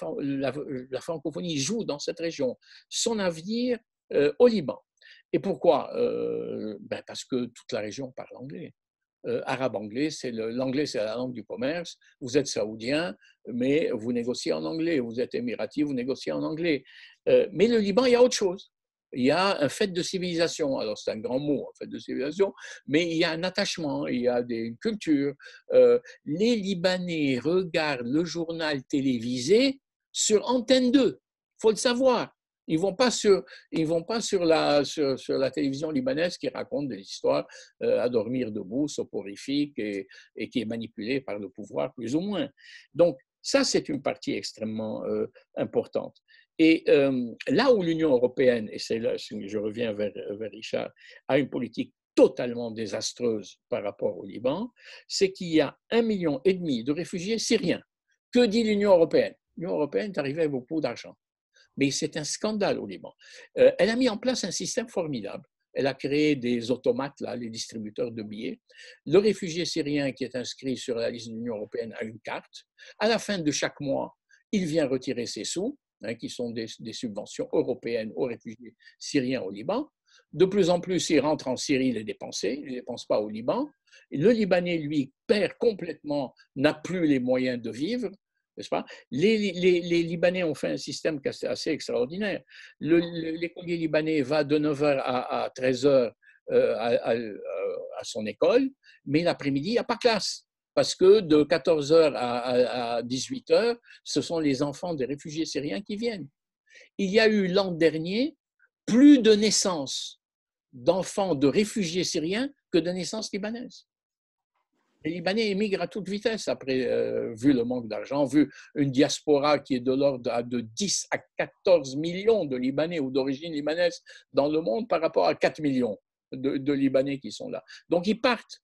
francophonie joue dans cette région son avenir au Liban. Et pourquoi parce que toute la région parle anglais. Arabe-anglais, l'anglais c'est la langue du commerce. Vous êtes saoudien, mais vous négociez en anglais. Vous êtes émirati, vous négociez en anglais. Mais le Liban, il y a autre chose. Il y a un fait de civilisation. Alors, c'est un grand mot, un fait de civilisation, mais il y a un attachement, il y a une culture. Les Libanais regardent le journal télévisé sur Antenne 2. Il faut le savoir. Ils ne vont pas sur la télévision libanaise qui raconte des histoires à dormir debout, soporifiques et qui est manipulée par le pouvoir, plus ou moins. Donc, ça, c'est une partie extrêmement importante. Et là où l'Union européenne, et c'est là que je reviens vers Richard, a une politique totalement désastreuse par rapport au Liban, c'est qu'il y a 1,5 million de réfugiés syriens. Que dit l'Union européenne? L'Union européenne est arrivée avec beaucoup d'argent. Mais c'est un scandale au Liban. Elle a mis en place un système formidable. elle a créé des automates, là, les distributeurs de billets. Le réfugié syrien qui est inscrit sur la liste de l'Union européenne a une carte. À la fin de chaque mois, il vient retirer ses sous, qui sont des subventions européennes aux réfugiés syriens au Liban. De plus en plus, il rentre en Syrie, il les dépense, il ne les dépense pas au Liban. Le Libanais, lui, perd complètement, n'a plus les moyens de vivre, n'est-ce pas? Les Libanais ont fait un système assez extraordinaire. L'écolier libanais va de 9h à 13h à son école, mais l'après-midi, il n'y a pas classe. Parce que de 14h à 18h, ce sont les enfants des réfugiés syriens qui viennent. Il y a eu l'an dernier plus de naissances d'enfants de réfugiés syriens que de naissances libanaises. Les Libanais émigrent à toute vitesse après, vu le manque d'argent, vu une diaspora qui est de l'ordre de 10 à 14 millions de Libanais ou d'origine libanaise dans le monde par rapport à 4 millions de Libanais qui sont là. Donc ils partent.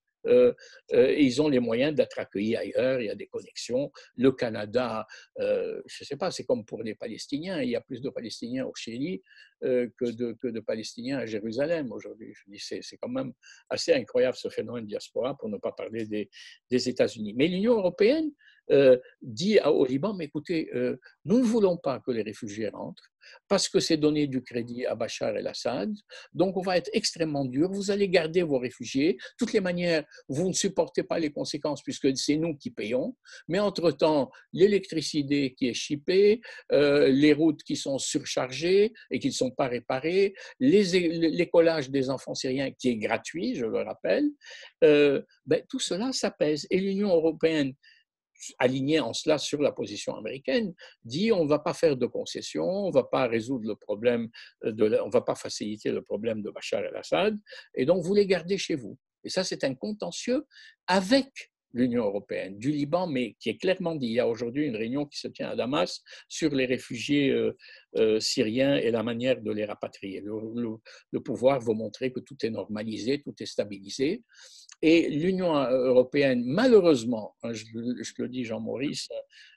Ils ont les moyens d'être accueillis ailleurs, il y a des connexions. Le Canada, je ne sais pas, c'est comme pour les Palestiniens, il y a plus de Palestiniens au Chili que de Palestiniens à Jérusalem aujourd'hui. Je dis, c'est quand même assez incroyable ce phénomène de diaspora, pour ne pas parler des États-Unis. Mais l'Union européenne dit au Liban, mais écoutez, nous ne voulons pas que les réfugiés rentrent, parce que c'est donner du crédit à Bachar el-Assad, donc on va être extrêmement dur, vous allez garder vos réfugiés, de toutes les manières, vous ne supportez pas les conséquences puisque c'est nous qui payons, mais entre-temps, l'électricité qui est chippée, les routes qui sont surchargées et qui ne sont pas réparées, l'écolage des enfants syriens qui est gratuit, je le rappelle, tout cela, ça pèse. Et l'Union européenne, aligné en cela sur la position américaine, dit on ne va pas faire de concessions, on ne va pas résoudre le problème, on ne va pas faciliter le problème de Bachar el-Assad, et donc vous les gardez chez vous. Et ça, c'est un contentieux avec l'Union européenne, du Liban, mais qui est clairement dit. Il y a aujourd'hui une réunion qui se tient à Damas sur les réfugiés syriens et la manière de les rapatrier. Le pouvoir veut montrer que tout est normalisé, tout est stabilisé. Et l'Union européenne, malheureusement, je le dis Jean-Maurice,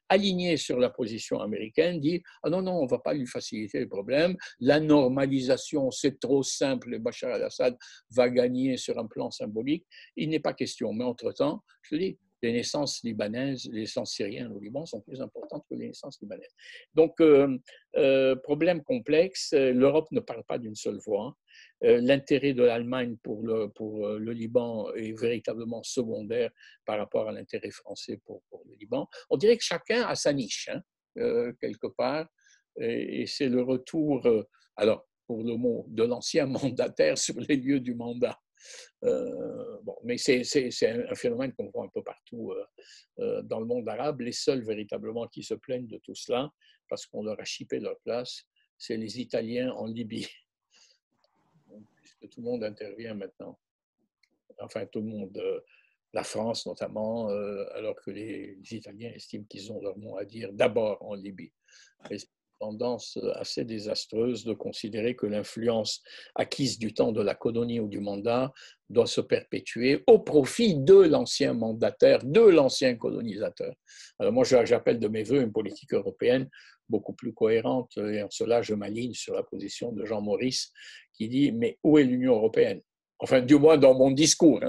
aligné sur la position américaine, dit « Ah non, non, on ne va pas lui faciliter le problème. La normalisation, c'est trop simple. Bachar el-Assad va gagner sur un plan symbolique. Il n'est pas question. » Mais entre-temps, je te dis, les naissances libanaises, les naissances syriennes au Liban sont plus importantes que les naissances libanaises. Donc, problème complexe. L'Europe ne parle pas d'une seule voix. L'intérêt de l'Allemagne pour le Liban est véritablement secondaire par rapport à l'intérêt français pour le Liban. On dirait que chacun a sa niche, quelque part, et c'est le retour, alors pour le mot, de l'ancien mandataire sur les lieux du mandat. Mais c'est un phénomène qu'on voit un peu partout dans le monde arabe. Les seuls véritablement qui se plaignent de tout cela, parce qu'on leur a chippé leur place, c'est les Italiens en Libye. Puisque tout le monde intervient maintenant. Enfin, tout le monde, la France notamment, alors que les Italiens estiment qu'ils ont leur mot à dire d'abord en Libye. Et c'est une tendance assez désastreuse de considérer que l'influence acquise du temps de la colonie ou du mandat doit se perpétuer au profit de l'ancien mandataire, de l'ancien colonisateur. Alors moi, j'appelle de mes voeux une politique européenne beaucoup plus cohérente, et en cela, je m'aligne sur la position de Jean-Maurice qui dit « Mais où est l'Union européenne ?» Enfin, du moins dans mon discours.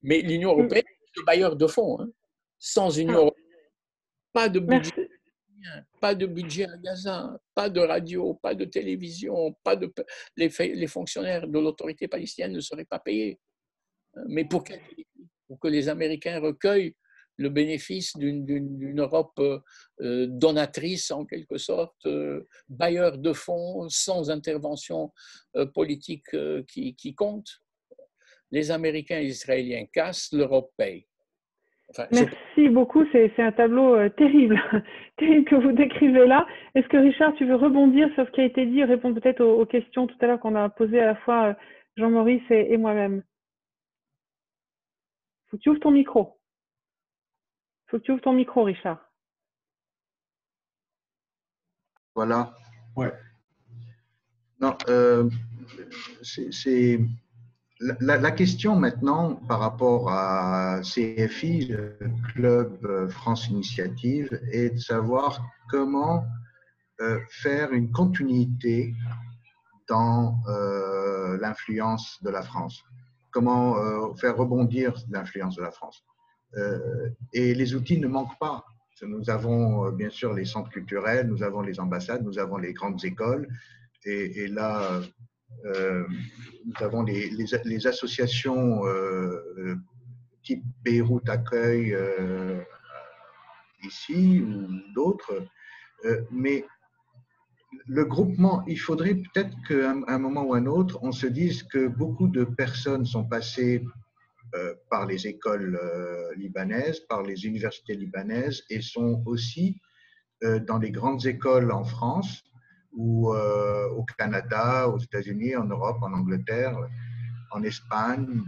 Mais l'Union européenne est le bailleur de fonds. Sans Union européenne, pas de budget. Pas de budget à Gaza, pas de radio, pas de télévision, les fonctionnaires de l'autorité palestinienne ne seraient pas payés. Mais pour que les Américains recueillent le bénéfice d'une Europe donatrice, en quelque sorte, bailleur de fonds, sans intervention politique qui compte. Les Américains et les Israéliens cassent, l'Europe paye. Enfin, merci beaucoup, c'est un tableau terrible, terrible que vous décrivez là. Est-ce que Richard, tu veux rebondir sur ce qui a été dit, répondre peut-être aux questions tout à l'heure qu'on a posées à la fois Jean-Maurice et moi-même? Faut que tu ouvres ton micro. Faut que tu ouvres ton micro, Richard. Voilà. Ouais. Non, c'est la question maintenant par rapport à CFI, le Club France Initiative, est de savoir comment faire une continuité dans l'influence de la France. Comment faire rebondir l'influence de la France. Et les outils ne manquent pas. Nous avons bien sûr les centres culturels, nous avons les ambassades, nous avons les grandes écoles. Et là, nous avons les associations type Beyrouth Accueil ici ou d'autres. Mais le groupement, il faudrait peut-être qu'à un moment ou un autre, on se dise que beaucoup de personnes sont passées par les écoles libanaises, par les universités libanaises et sont aussi dans les grandes écoles en France ou au Canada, aux États-Unis, en Europe, en Angleterre, en Espagne,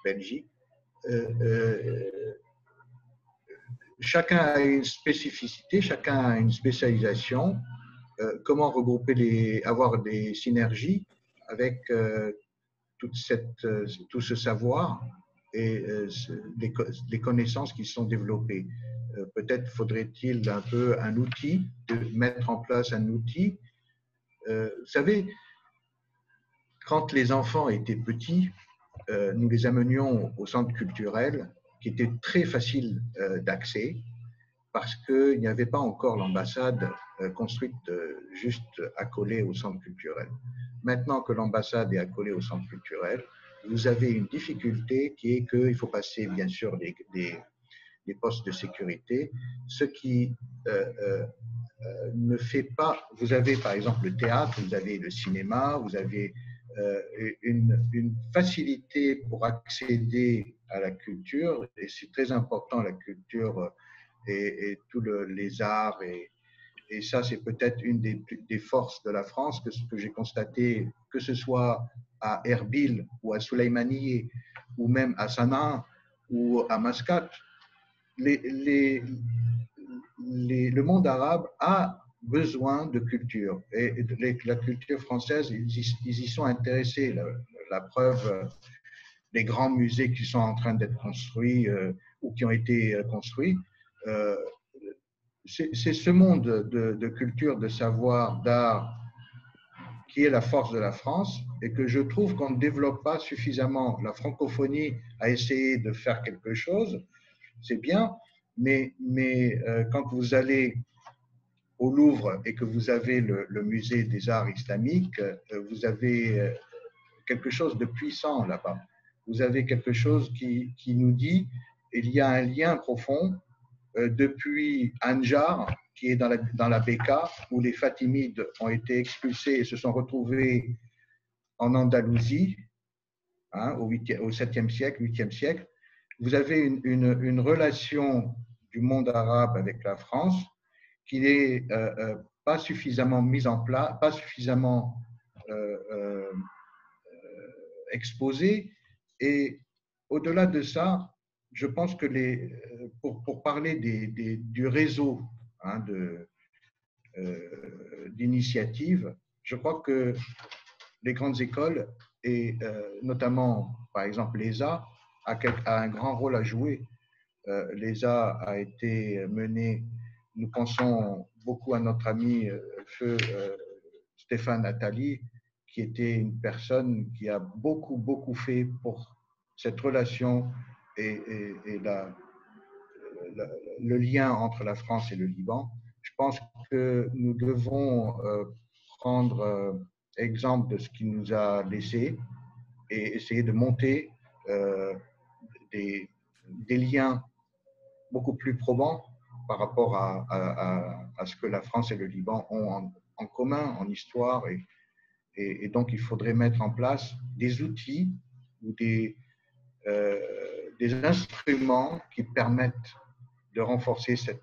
Belgique. Chacun a une spécificité, chacun a une spécialisation. Comment regrouper avoir des synergies avec tout ce savoir et les connaissances qui sont développées. Peut-être faudrait-il un peu un outil, de mettre en place un outil. Vous savez, quand les enfants étaient petits, nous les amenions au centre culturel qui était très facile d'accès parce qu'il n'y avait pas encore l'ambassade construite juste accolée au centre culturel. Maintenant que l'ambassade est accolée au centre culturel, vous avez une difficulté qui est qu'il faut passer bien sûr des postes de sécurité, ce qui ne fait pas… Vous avez par exemple le théâtre, vous avez le cinéma, vous avez une facilité pour accéder à la culture, et c'est très important la culture et tous les arts, et ça c'est peut-être une des forces de la France, que j'ai constaté, que ce soit à Erbil ou à Soleimaniye ou même à Sanaa ou à Mascate. Le monde arabe a besoin de culture, et la culture française, ils y sont intéressés. La preuve, les grands musées qui sont en train d'être construits ou qui ont été construits, c'est ce monde de culture, de savoir, d'art qui est la force de la France, et que je trouve qu'on ne développe pas suffisamment. La francophonie a essayé de faire quelque chose, c'est bien, mais quand vous allez au Louvre et que vous avez le musée des arts islamiques, vous avez quelque chose de puissant là-bas. Vous avez quelque chose qui nous dit qu'il y a un lien profond depuis Anjar, qui est dans la Bekaa, où les Fatimides ont été expulsés et se sont retrouvés en Andalousie, hein, au 7e siècle, 8e siècle. Vous avez une relation du monde arabe avec la France qui n'est pas suffisamment mise en place, pas suffisamment exposée. Et au-delà de ça, je pense que pour parler du réseau, hein, d'initiatives, je crois que les grandes écoles, et notamment par exemple l'ESA, a un grand rôle à jouer. L'ESA a été menée, nous pensons beaucoup à notre ami feu Stéphane Attali, qui était une personne qui a beaucoup fait pour cette relation et le lien entre la France et le Liban. Je pense que nous devons prendre exemple de ce qu'il nous a laissé et essayer de monter des liens beaucoup plus probants par rapport à ce que la France et le Liban ont en commun, en histoire. Et donc, il faudrait mettre en place des outils ou des instruments qui permettent de renforcer cette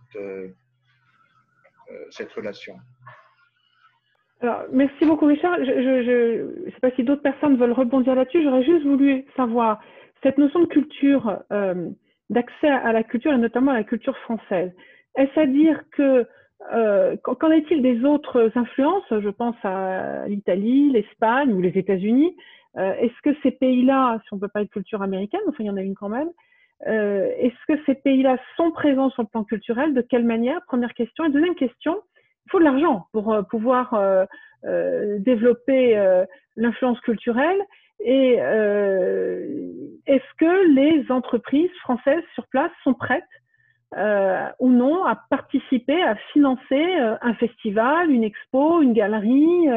relation. Alors, merci beaucoup, Richard. Je ne sais pas si d'autres personnes veulent rebondir là-dessus. J'aurais juste voulu savoir cette notion de culture, d'accès à la culture et notamment à la culture française. Est-ce à dire que, qu'en est-il des autres influences? Je pense à l'Italie, l'Espagne ou les États-Unis. Est-ce que ces pays-là, si on peut parler de culture américaine, enfin il y en a une quand même, est-ce que ces pays-là sont présents sur le plan culturel? De quelle manière? Première question. Et deuxième question, faut de l'argent pour pouvoir développer l'influence culturelle. Et est-ce que les entreprises françaises sur place sont prêtes ou non à participer, à financer un festival, une expo, une galerie,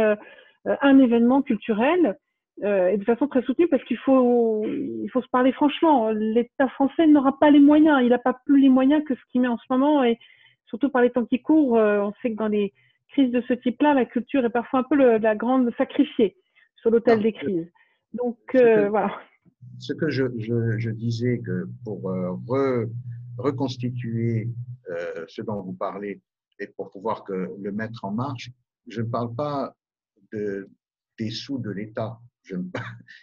un événement culturel, et de façon très soutenue, parce qu'il faut se parler franchement. L'État français n'aura pas les moyens, il n'a pas plus les moyens que ce qu'il met en ce moment, et surtout par les temps qui courent, on sait que dans les crises de ce type-là, la culture est parfois un peu la grande sacrifiée sur l'autel des crises. Donc voilà. Ce que je disais, que pour reconstituer ce dont vous parlez et pour pouvoir le mettre en marche, je ne parle pas des sous de l'État.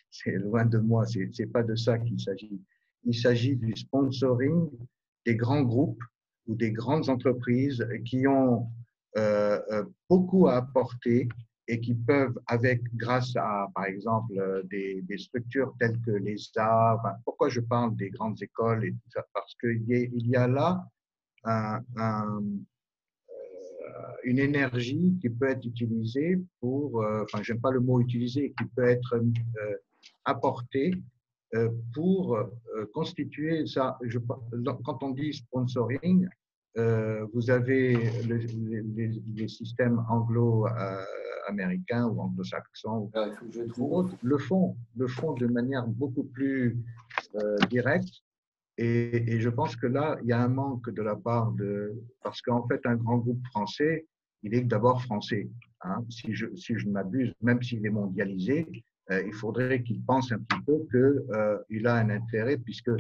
C'est loin de moi, c'est pas de ça qu'il s'agit. Il s'agit du sponsoring des grands groupes ou des grandes entreprises qui ont beaucoup à apporter et qui peuvent, grâce à, par exemple, des structures telles que les arts, pourquoi je parle des grandes écoles et tout ça? Parce qu'il y a là une énergie qui peut être utilisée pour, enfin, j'aime pas le mot utiliser, qui peut être apportée pour constituer ça. Quand on dit sponsoring, vous avez les systèmes anglo-américains ou anglo-saxons le font de manière beaucoup plus directe. Et je pense que là, il y a un manque de la part parce qu'en fait, un grand groupe français, il est d'abord français. Hein, si je ne m'abuse, même s'il est mondialisé, il faudrait qu'il pense un petit peu qu'il a un intérêt, puisque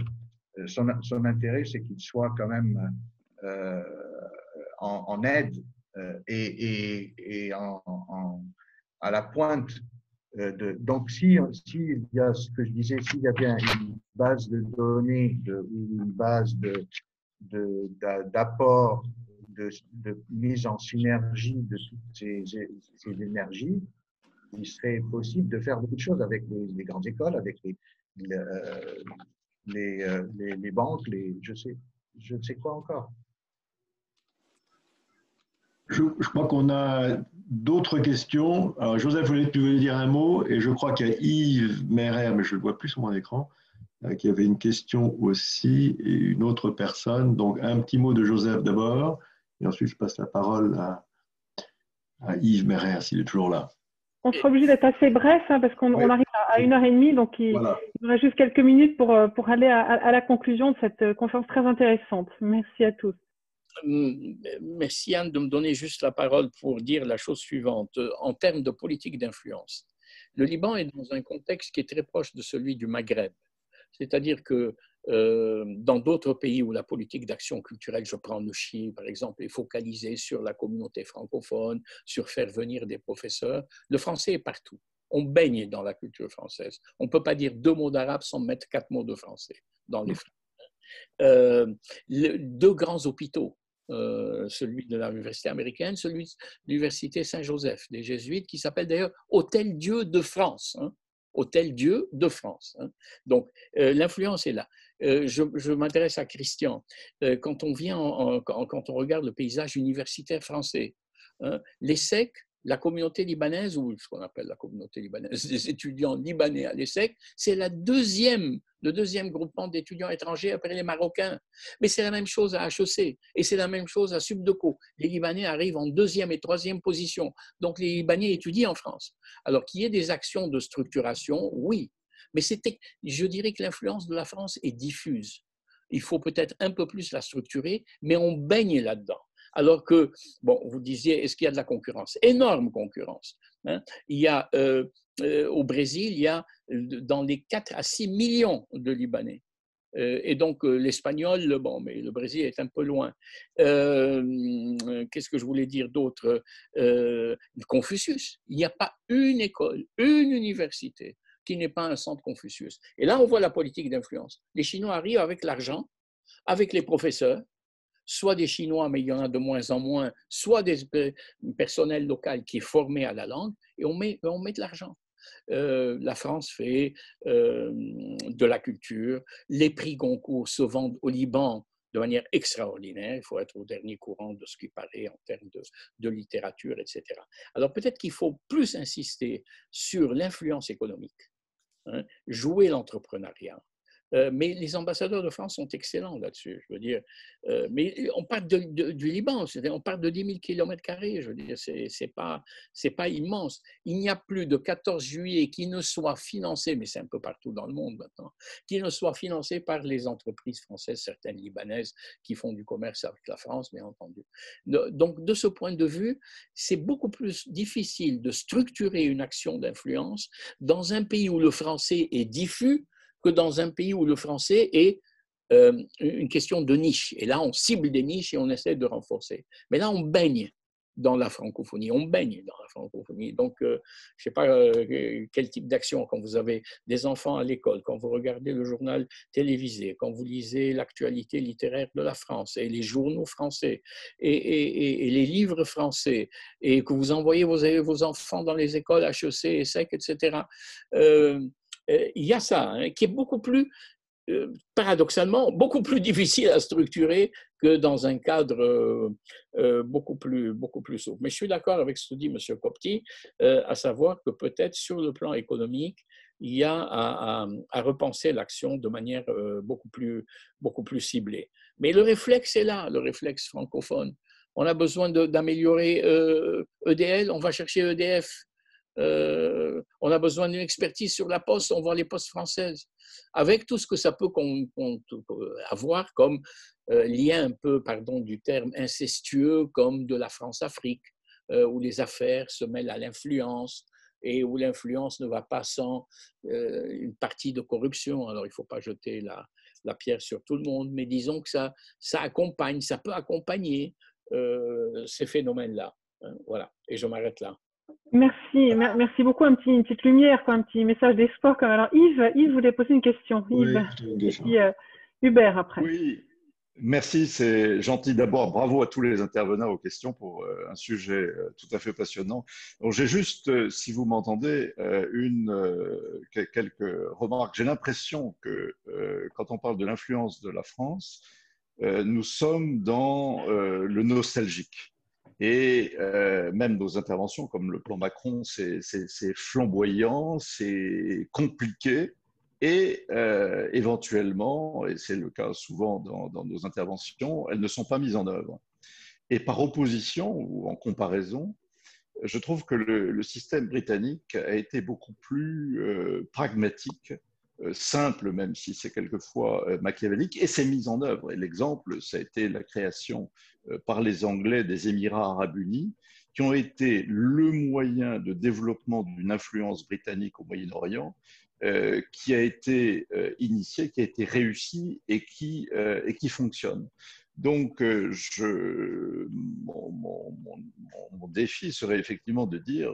son intérêt, c'est qu'il soit quand même en aide et à la pointe. Donc, s'il y a ce que je disais, s'il y a bien une base de données ou une base d'apport, de mise en synergie de toutes ces énergies, il serait possible de faire beaucoup de choses avec les grandes écoles, avec les banques, je ne sais quoi encore. Je crois qu'on a d'autres questions. Alors, Joseph, tu voulais dire un mot, et je crois qu'il y a Yves Merer, mais je ne le vois plus sur mon écran, qui avait une question aussi, et une autre personne. Donc, un petit mot de Joseph d'abord, et ensuite je passe la parole à Yves Merer, s'il est toujours là. On sera obligé d'être assez bref, hein, parce qu'on arrive à 1h30, donc il y aura juste quelques minutes pour aller à la conclusion de cette conférence très intéressante. Merci à tous. Merci Anne de me donner juste la parole pour dire la chose suivante. En termes de politique d'influence, le Liban est dans un contexte qui est très proche de celui du Maghreb. C'est-à-dire que dans d'autres pays où la politique d'action culturelle, je prends le Chili par exemple, est focalisée sur la communauté francophone, sur faire venir des professeurs, le français est partout. On baigne dans la culture française. On ne peut pas dire 2 mots d'arabe sans mettre 4 mots de français dans les phrases. 2 grands hôpitaux, celui de l'université américaine, celui de l'université Saint-Joseph des Jésuites, qui s'appelle d'ailleurs Hôtel Dieu de France. Hôtel Dieu de France. Donc, l'influence est là. Je m'adresse à Christian. Quand on regarde le paysage universitaire français, l'ESSEC, la communauté libanaise, ou ce qu'on appelle la communauté libanaise des étudiants libanais à l'ESSEC, c'est le deuxième groupement d'étudiants étrangers après les Marocains. Mais c'est la même chose à HEC et c'est la même chose à Subdeco. Les Libanais arrivent en 2e et 3e position. Donc les Libanais étudient en France. Alors qu'il y ait des actions de structuration, oui. Mais je dirais que l'influence de la France est diffuse. Il faut peut-être un peu plus la structurer, mais on baigne là-dedans. Alors que, bon, vous disiez, est-ce qu'il y a de la concurrence? Énorme concurrence. Il y a, au Brésil, il y a dans les 4 à 6 millions de Libanais. Et donc, l'espagnol, mais le Brésil est un peu loin. Qu'est-ce que je voulais dire d'autre? Confucius. Il n'y a pas une école, une université qui n'est pas un centre Confucius. Et là, on voit la politique d'influence. Les Chinois arrivent avec l'argent, avec les professeurs, soit des Chinois, mais il y en a de moins en moins, soit des personnels locaux qui est formé à la langue, et on met de l'argent. La France fait de la culture, les prix Goncourt se vendent au Liban de manière extraordinaire. Il faut être au dernier courant de ce qui paraît en termes de littérature, etc. Alors peut-être qu'il faut plus insister sur l'influence économique, hein, jouer l'entrepreneuriat. Mais les ambassadeurs de France sont excellents là-dessus. Je veux dire, mais on parle du Liban, c'est-à-dire on parle de 10 000 km². Je veux dire, c'est pas immense. Il n'y a plus de 14 juillet qui ne soit financé, mais c'est un peu partout dans le monde maintenant, qui ne soit financé par les entreprises françaises, certaines libanaises qui font du commerce avec la France, bien entendu. Donc, de ce point de vue, c'est beaucoup plus difficile de structurer une action d'influence dans un pays où le français est diffus que dans un pays où le français est une question de niche. Et là, on cible des niches et on essaie de renforcer. Mais là, on baigne dans la francophonie. On baigne dans la francophonie. Donc, je ne sais pas quel type d'action, quand vous avez des enfants à l'école, quand vous regardez le journal télévisé, quand vous lisez l'actualité littéraire de la France et les journaux français et les livres français, et que vous envoyez vos enfants dans les écoles HEC, ESSEC, etc., il y a ça, hein, qui est beaucoup plus, paradoxalement, beaucoup plus difficile à structurer que dans un cadre beaucoup plus souple. Mais je suis d'accord avec ce que dit M. Copty, à savoir que peut-être sur le plan économique, il y a à repenser l'action de manière beaucoup plus ciblée. Mais le réflexe est là, le réflexe francophone. On a besoin d'améliorer EDL, on va chercher EDF. On a besoin d'une expertise sur la poste, on voit les postes françaises, avec tout ce que ça peut avoir comme lien un peu, pardon du terme, incestueux, comme de la France-Afrique, où les affaires se mêlent à l'influence et où l'influence ne va pas sans une partie de corruption. Alors, il ne faut pas jeter la pierre sur tout le monde, mais disons que ça accompagne, ça peut accompagner ces phénomènes-là. Voilà, et je m'arrête là. Merci beaucoup. Une petite lumière, quoi, un petit message d'espoir. Alors, Yves voulait poser une question. Yves, et puis Hubert après. Oui, merci, c'est gentil. D'abord, bravo à tous les intervenants aux questions pour un sujet tout à fait passionnant. J'ai juste, si vous m'entendez, quelques remarques. J'ai l'impression que quand on parle de l'influence de la France, nous sommes dans le nostalgique. Et même nos interventions, comme le plan Macron, c'est flamboyant, c'est compliqué, et éventuellement, et c'est le cas souvent dans nos interventions, elles ne sont pas mises en œuvre. Et par opposition ou en comparaison, je trouve que le système britannique a été beaucoup plus pragmatique, simple, même si c'est quelquefois machiavélique, et c'est mis en œuvre. Et l'exemple, ça a été la création par les Anglais des Émirats arabes unis, qui ont été le moyen de développement d'une influence britannique au Moyen-Orient, qui a été initiée, qui a été réussie et qui fonctionne. Donc, mon défi serait effectivement de dire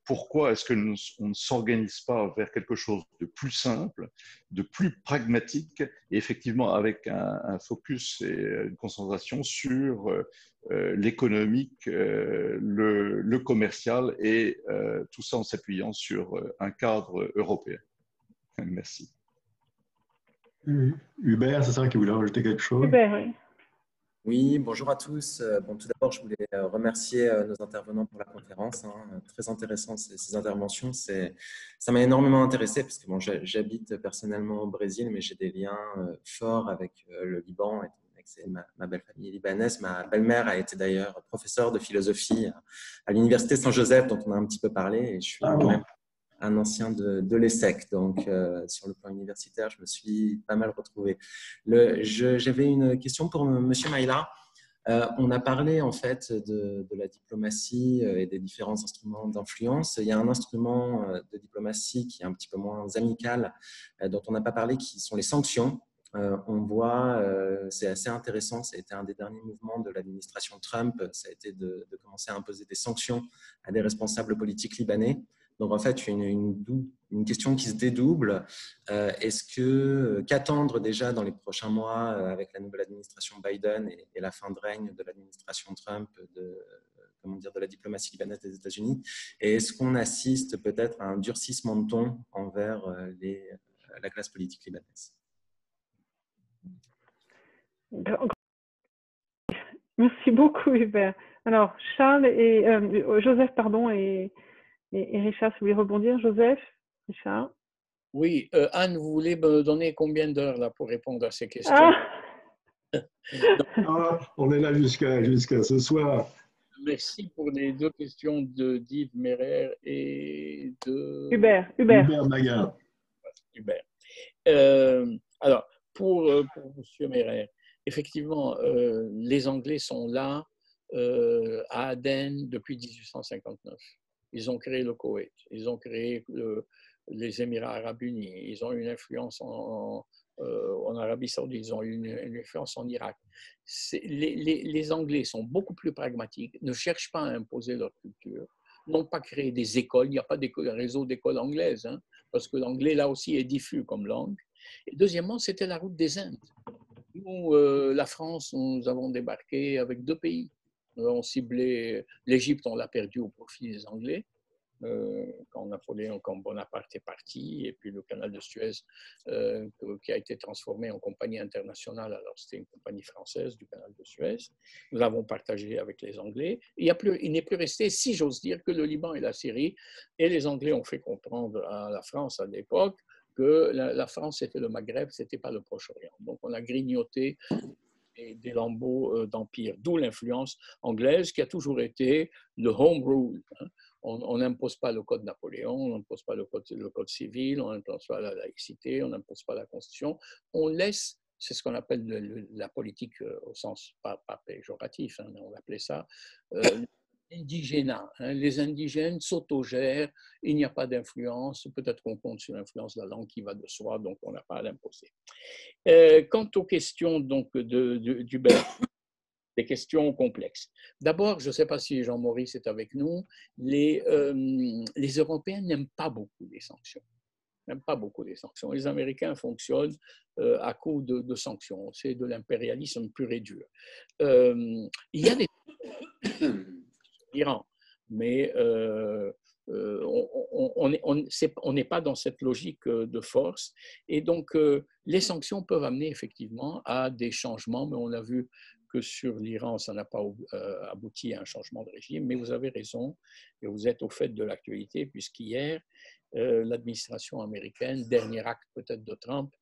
pourquoi est-ce qu'on ne s'organise pas vers quelque chose de plus simple, de plus pragmatique, et effectivement avec un focus et une concentration sur l'économique, le commercial, et tout ça en s'appuyant sur un cadre européen. Merci. Hubert, c'est ça qui voulait rajouter quelque chose? Hubert, oui. Oui, bonjour à tous. Bon, tout d'abord, je voulais remercier nos intervenants pour la conférence. Très intéressant ces interventions. Ça m'a énormément intéressé parce que bon, j'habite personnellement au Brésil, mais j'ai des liens forts avec le Liban. C'est ma belle famille libanaise. Ma belle-mère a été d'ailleurs professeure de philosophie à l'université Saint-Joseph, dont on a un petit peu parlé. Et je suis quand même un ancien de l'ESSEC, donc sur le plan universitaire, je me suis pas mal retrouvé. J'avais une question pour Monsieur Maïla. On a parlé en fait de la diplomatie et des différents instruments d'influence. Il y a un instrument de diplomatie qui est un petit peu moins amical, dont on n'a pas parlé, qui sont les sanctions. On voit, c'est assez intéressant, ça a été un des derniers mouvements de l'administration Trump, ça a été de commencer à imposer des sanctions à des responsables politiques libanais. Donc, en fait, une question qui se dédouble. Qu'attendre déjà dans les prochains mois avec la nouvelle administration Biden et la fin de règne de l'administration Trump de la diplomatie libanaise des États-Unis? Et est-ce qu'on assiste peut-être à un durcissement de ton envers la classe politique libanaise? Merci beaucoup, Hubert. Alors, Charles et Joseph, pardon, et Richard, si vous voulez rebondir. Joseph, Richard. Oui, Anne, vous voulez me donner combien d'heures là pour répondre à ces questions? On est là jusqu'à ce soir. Merci pour les deux questions d'Yves Merer et de Hubert Maguin. Hubert. Alors, pour M. Merer, effectivement, les Anglais sont là à Aden depuis 1859. Ils ont créé le Koweït, ils ont créé les Émirats arabes unis, ils ont une influence en Arabie saoudite, ils ont une influence en Irak. Les Anglais sont beaucoup plus pragmatiques, ne cherchent pas à imposer leur culture, n'ont pas créé des écoles, il n'y a pas de réseau d'écoles anglaises, hein, parce que l'anglais là aussi est diffus comme langue. Et deuxièmement, c'était la route des Indes. Nous, la France, nous avons débarqué avec 2 pays. Nous avons ciblé l'Égypte, on l'a perdu au profit des Anglais. Quand Bonaparte est parti, et puis le canal de Suez qui a été transformé en compagnie internationale, alors c'était une compagnie française du canal de Suez, nous l'avons partagé avec les Anglais. Il n'est plus resté, si j'ose dire, que le Liban et la Syrie, et les Anglais ont fait comprendre à la France à l'époque que la France c'était le Maghreb, c'était pas le Proche-Orient. Donc on a grignoté des lambeaux d'empire, d'où l'influence anglaise qui a toujours été le home rule. Hein. On n'impose pas le code Napoléon, on n'impose pas le code civil, on n'impose pas la laïcité, on n'impose pas la constitution. On laisse, c'est ce qu'on appelle la politique au sens pas péjoratif, hein, mais on appelait ça l'indigénat. Hein. Les indigènes s'autogèrent, il n'y a pas d'influence, peut-être qu'on compte sur l'influence de la langue qui va de soi, donc on n'a pas à l'imposer. Quant aux questions donc, d'Hubert, des questions complexes. D'abord, je ne sais pas si Jean-Maurice est avec nous, les Européens n'aiment pas beaucoup les sanctions. N'aiment pas beaucoup les sanctions. Les Américains fonctionnent à coup de sanctions. C'est de l'impérialisme pur et dur. Il y a des Iran, mais on n'est pas dans cette logique de force. Et donc, les sanctions peuvent amener effectivement à des changements, mais on a vu que sur l'Iran, ça n'a pas abouti à un changement de régime. Mais vous avez raison, et vous êtes au fait de l'actualité, puisqu'hier, l'administration américaine, dernier acte peut-être de Trump,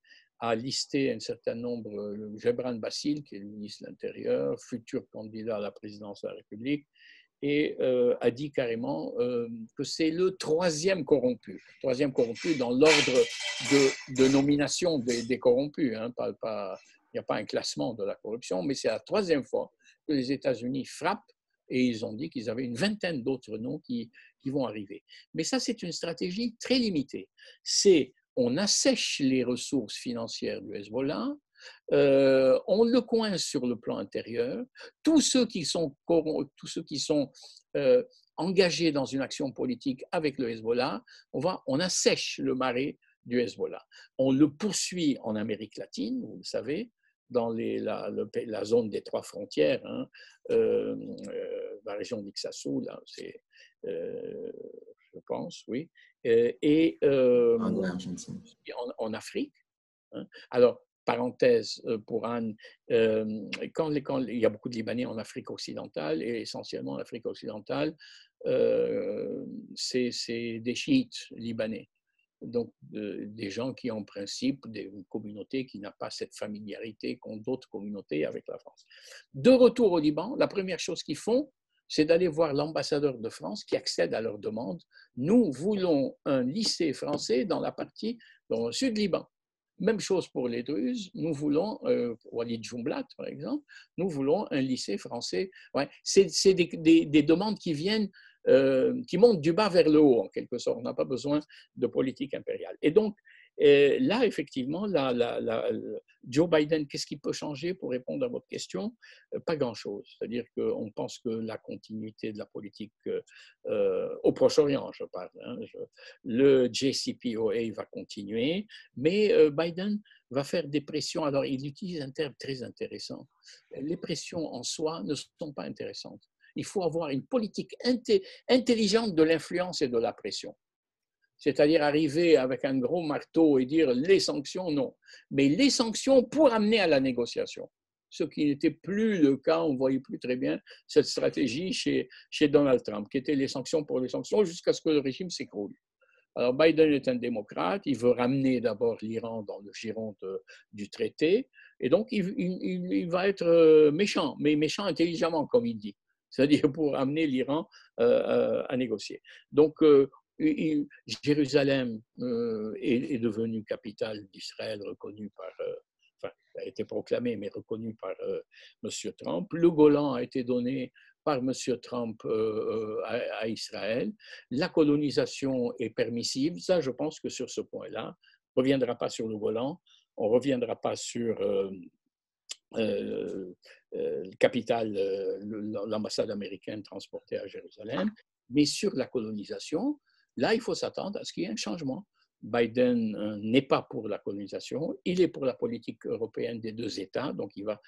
a listé un certain nombre, Gebran Bassil, qui est le ministre de l'Intérieur, futur candidat à la présidence de la République, et a dit carrément que c'est le troisième corrompu dans l'ordre de nomination des corrompus. Hein, il n'y a pas un classement de la corruption, mais c'est la 3e fois que les États-Unis frappent et ils ont dit qu'ils avaient une vingtaine d'autres noms qui vont arriver. Mais ça, c'est une stratégie très limitée. On assèche les ressources financières du Hezbollah, on le coince sur le plan intérieur. Tous ceux qui sont engagés dans une action politique avec le Hezbollah, on assèche le marais du Hezbollah. On le poursuit en Amérique latine, vous le savez, dans la zone des 3 frontières, hein, la région d'Ixassou, là, c'est, je pense, oui, et en Afrique. Hein. Alors, parenthèse pour Anne, quand il y a beaucoup de Libanais en Afrique occidentale, et essentiellement en Afrique occidentale, c'est des chiites libanais. Donc, des gens qui, en principe, une communauté qui n'a pas cette familiarité qu'ont d'autres communautés avec la France. De retour au Liban, la première chose qu'ils font, c'est d'aller voir l'ambassadeur de France qui accède à leur demande. Nous voulons un lycée français dans le sud Liban. Même chose pour les Druzes, nous voulons, Walid Jumblat par exemple, nous voulons un lycée français. Ouais, c'est des demandes qui viennent, qui montent du bas vers le haut en quelque sorte, on n'a pas besoin de politique impériale. Et donc là, effectivement, Joe Biden, qu'est-ce qui peut changer pour répondre à votre question? Pas grand-chose. C'est-à-dire qu'on pense que la continuité de la politique au Proche-Orient, je parle, hein, le JCPOA va continuer, mais Biden va faire des pressions. Alors, il utilise un terme très intéressant. Les pressions en soi ne sont pas intéressantes. Il faut avoir une politique intelligente de l'influence et de la pression. C'est-à-dire arriver avec un gros marteau et dire les sanctions, non. Mais les sanctions pour amener à la négociation. ce qui n'était plus le cas, on ne voyait plus très bien cette stratégie chez Donald Trump, qui était les sanctions pour les sanctions jusqu'à ce que le régime s'écroule. Alors Biden est un démocrate, il veut ramener d'abord l'Iran dans le giron du traité, et donc il va être méchant, mais méchant intelligemment, comme il dit, c'est-à-dire pour amener l'Iran à négocier. Donc Jérusalem est devenue capitale d'Israël, reconnue par, enfin, a été proclamée, mais reconnue par M. Trump. Le Golan a été donné par M. Trump à Israël. La colonisation est permissive. Ça, je pense que sur ce point-là, on ne reviendra pas sur le Golan, on ne reviendra pas sur l'ambassade américaine transportée à Jérusalem, mais sur la colonisation, là, il faut s'attendre à ce qu'il y ait un changement. Biden n'est pas pour la colonisation, il est pour la politique européenne des deux États, donc il va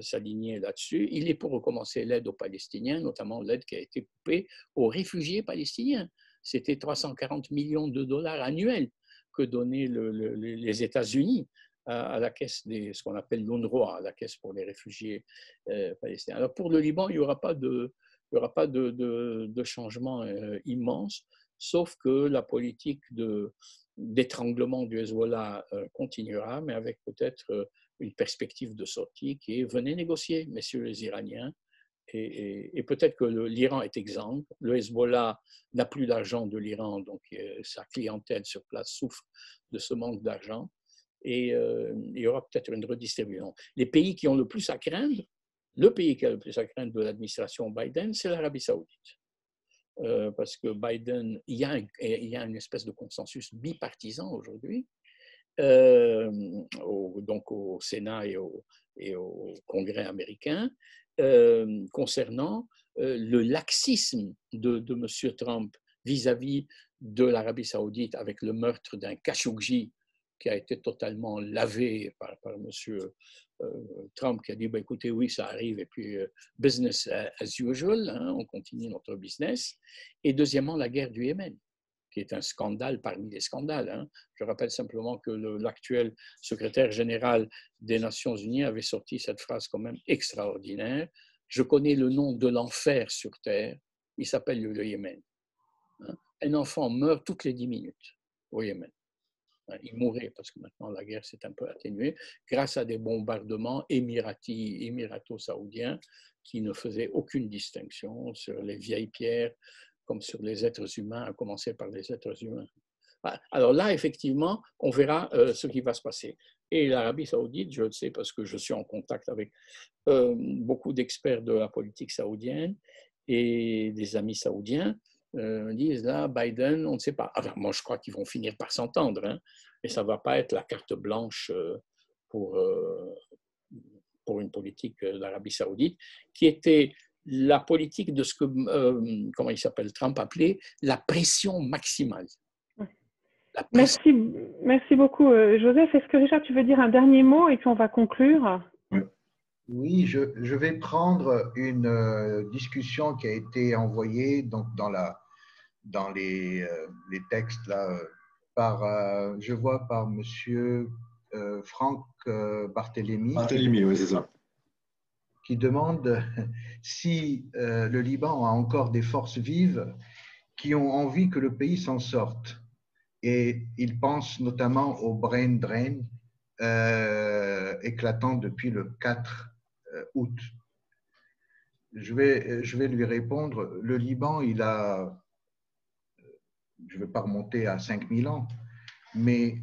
s'aligner là-dessus. Il est pour recommencer l'aide aux Palestiniens, notamment l'aide qui a été coupée aux réfugiés palestiniens. C'était 340 millions de dollars annuels que donnaient les États-Unis à la caisse ce qu'on appelle l'UNRWA, la caisse pour les réfugiés palestiniens. Alors pour le Liban, il n'y aura pas de changement immense, sauf que la politique d'étranglement du Hezbollah continuera, mais avec peut-être une perspective de sortie qui est venez négocier, messieurs les Iraniens, et peut-être que l'Iran est exsangue. Le Hezbollah n'a plus d'argent de l'Iran, donc sa clientèle sur place souffre de ce manque d'argent, et il y aura peut-être une redistribution. Les pays qui ont le plus à craindre, le pays qui a le plus à craindre de l'administration Biden, c'est l'Arabie saoudite. Parce que Biden, il y a une espèce de consensus bipartisan aujourd'hui, donc au Sénat et au Congrès américain, concernant le laxisme de M. Trump vis-à-vis de l'Arabie saoudite avec le meurtre d'un Khashoggi qui a été totalement lavé par M. Trump, qui a dit bah, écoutez, oui, ça arrive, et puis business as usual, hein, on continue notre business. Et deuxièmement, la guerre du Yémen, qui est un scandale parmi les scandales. Hein. Je rappelle simplement que l'actuel secrétaire général des Nations Unies avait sorti cette phrase quand même extraordinaire. Je connais le nom de l'enfer sur Terre, il s'appelle le Yémen. Hein. Un enfant meurt toutes les 10 minutes au Yémen. Il mourait parce que maintenant la guerre s'est un peu atténuée grâce à des bombardements émirato-saoudiens qui ne faisaient aucune distinction sur les vieilles pierres comme sur les êtres humains, à commencer par les êtres humains. Alors là, effectivement, on verra ce qui va se passer. Et l'Arabie saoudite, je le sais parce que je suis en contact avec beaucoup d'experts de la politique saoudienne et des amis saoudiens, disent là, Biden, on ne sait pas. Alors, moi, je crois qu'ils vont finir par s'entendre, hein, mais ça ne va pas être la carte blanche pour une politique d'Arabie saoudite, qui était la politique de ce que, comment il s'appelle, Trump appelait la pression maximale. Merci beaucoup, Joseph. Est-ce que Richard, tu veux dire un dernier mot et puis on va conclure? Oui, je vais prendre une discussion qui a été envoyée donc dans les textes là, je vois par Monsieur Franck Barthélémy. Barthélémy, oui, c'est ça. Qui demande si le Liban a encore des forces vives qui ont envie que le pays s'en sorte. Et il pense notamment au brain drain éclatant depuis le 4 août. Je vais lui répondre, le Liban, je ne vais pas remonter à 5000 ans, mais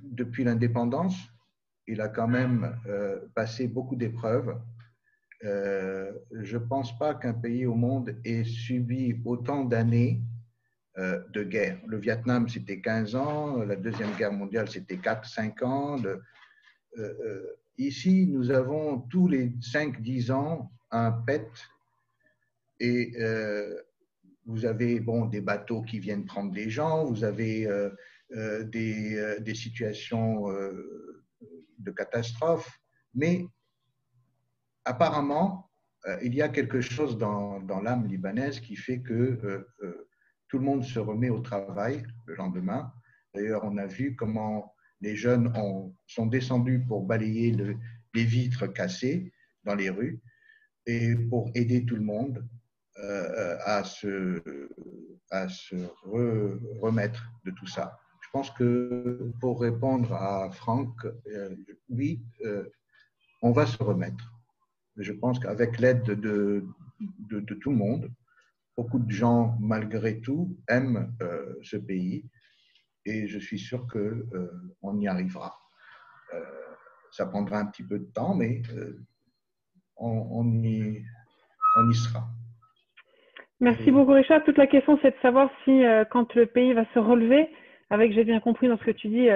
depuis l'indépendance, il a quand même passé beaucoup d'épreuves. Je ne pense pas qu'un pays au monde ait subi autant d'années de guerre. Le Vietnam, c'était 15 ans, la Deuxième Guerre mondiale, c'était 4-5 ans. Ici, nous avons tous les 5-10 ans un PET et vous avez des bateaux qui viennent prendre des gens, vous avez des situations de catastrophe, mais apparemment, il y a quelque chose dans l'âme libanaise qui fait que tout le monde se remet au travail le lendemain. D'ailleurs, on a vu comment les jeunes sont descendus pour balayer les vitres cassées dans les rues et pour aider tout le monde à se remettre de tout ça. Je pense que pour répondre à Franck, oui, on va se remettre. Je pense qu'avec l'aide de tout le monde, beaucoup de gens, malgré tout, aiment ce pays et je suis sûr qu'on y arrivera. Ça prendra un petit peu de temps, mais on y sera. Merci beaucoup, Richard. Toute la question, c'est de savoir si, quand le pays va se relever, avec, j'ai bien compris dans ce que tu dis,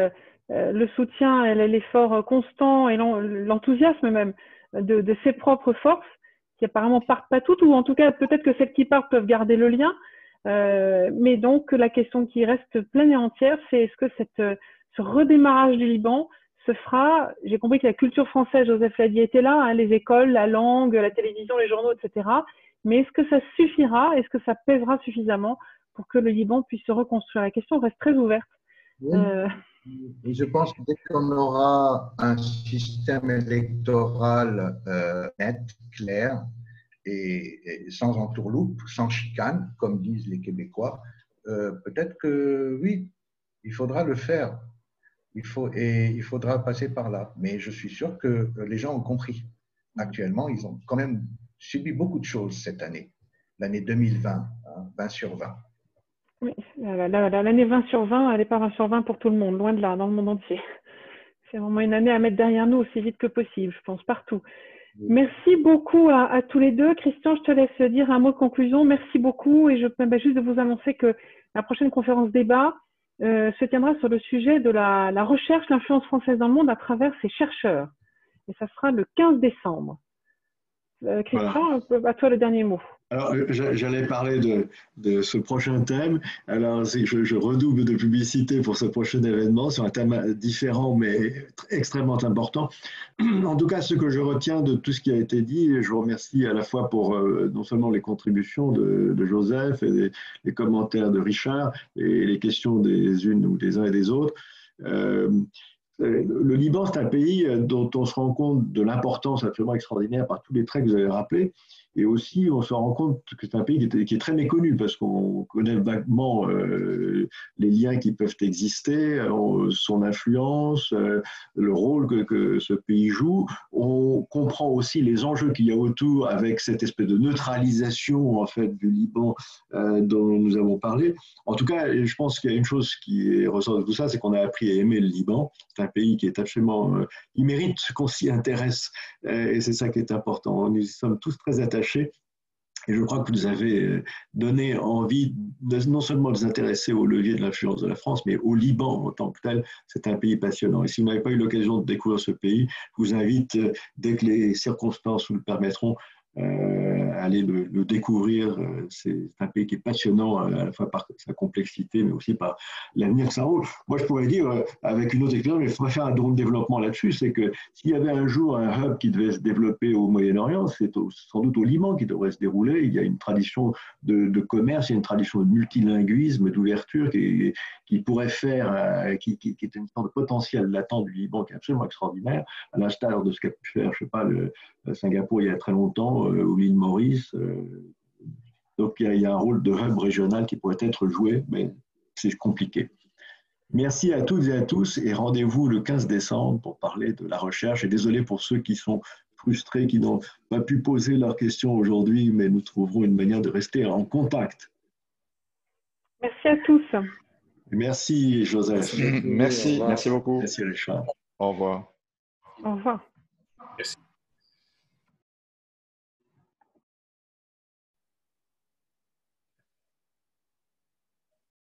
le soutien et l'effort constant et l'enthousiasme même de ses propres forces, qui apparemment partent pas toutes, ou en tout cas, peut-être que celles qui partent peuvent garder le lien. Mais donc, la question qui reste pleine et entière, c'est est-ce que ce redémarrage du Liban se fera, j'ai compris que la culture française, Joseph l'a dit, était là, hein, les écoles, la langue, la télévision, les journaux, etc. Mais est-ce que ça suffira, est-ce que ça pèsera suffisamment pour que le Liban puisse se reconstruire? La question reste très ouverte. Oui. Et je pense que dès qu'on aura un système électoral net, clair, et sans entourloupe, sans chicane, comme disent les Québécois, peut-être que oui, il faudra le faire. Il faudra passer par là. Mais je suis sûr que les gens ont compris. Actuellement, ils ont quand même subi beaucoup de choses cette année, l'année 2020, hein, 20 sur 20. Oui, l'année 20 sur 20, elle n'est pas 20 sur 20 pour tout le monde, loin de là, dans le monde entier. C'est vraiment une année à mettre derrière nous aussi vite que possible, je pense, partout. Oui. Merci beaucoup à tous les deux. Christian, je te laisse dire un mot de conclusion. Merci beaucoup et je permets juste de vous annoncer que la prochaine conférence débat se tiendra sur le sujet de la recherche, l'influence française dans le monde à travers ses chercheurs. Et ça sera le 15 décembre. Christian, voilà. À toi le dernier mot. Alors, j'allais parler de ce prochain thème. Alors, je redouble de publicité pour ce prochain événement sur un thème différent, mais extrêmement important. En tout cas, ce que je retiens de tout ce qui a été dit, je vous remercie à la fois pour non seulement les contributions de Joseph et les commentaires de Richard et les questions des unes ou des uns et des autres. Le Liban, c'est un pays dont on se rend compte de l'importance absolument extraordinaire par tous les traits que vous avez rappelés. Et aussi, on se rend compte que c'est un pays qui est très méconnu parce qu'on connaît vaguement les liens qui peuvent exister, son influence, le rôle que ce pays joue. On comprend aussi les enjeux qu'il y a autour avec cette espèce de neutralisation en fait, du Liban dont nous avons parlé. En tout cas, je pense qu'il y a une chose qui ressort de tout ça, c'est qu'on a appris à aimer le Liban. C'est un pays qui est absolument… il mérite qu'on s'y intéresse et c'est ça qui est important. Nous y sommes tous très attachés. Et je crois que vous avez donné envie non seulement de vous intéresser au levier de l'influence de la France, mais au Liban en tant que tel. C'est un pays passionnant. Et si vous n'avez pas eu l'occasion de découvrir ce pays, je vous invite, dès que les circonstances vous le permettront, à aller le découvrir. C'est un pays qui est passionnant à la fois par sa complexité, mais aussi par l'avenir que ça roule. Moi, je pourrais dire, avec une autre expérience, mais il faudrait faire un drôle de développement là-dessus, c'est que s'il y avait un jour un hub qui devait se développer au Moyen-Orient, c'est sans doute au Liban qui devrait se dérouler. Il y a une tradition de commerce, il y a une tradition de multilinguisme, d'ouverture qui pourrait faire, qui est une sorte de potentiel latent du Liban qui est absolument extraordinaire, à l'instar de ce qu'a pu faire, je ne sais pas, Singapour il y a très longtemps, ou l'île Maurice. Donc il y a un rôle de hub régional qui pourrait être joué, mais c'est compliqué. Merci à toutes et à tous et rendez-vous le 15 décembre pour parler de la recherche. Et désolé pour ceux qui sont frustrés, qui n'ont pas pu poser leurs questions aujourd'hui, mais nous trouverons une manière de rester en contact. Merci à tous. Merci Joseph. Merci beaucoup. Merci Richard. Au revoir. Au revoir. Merci.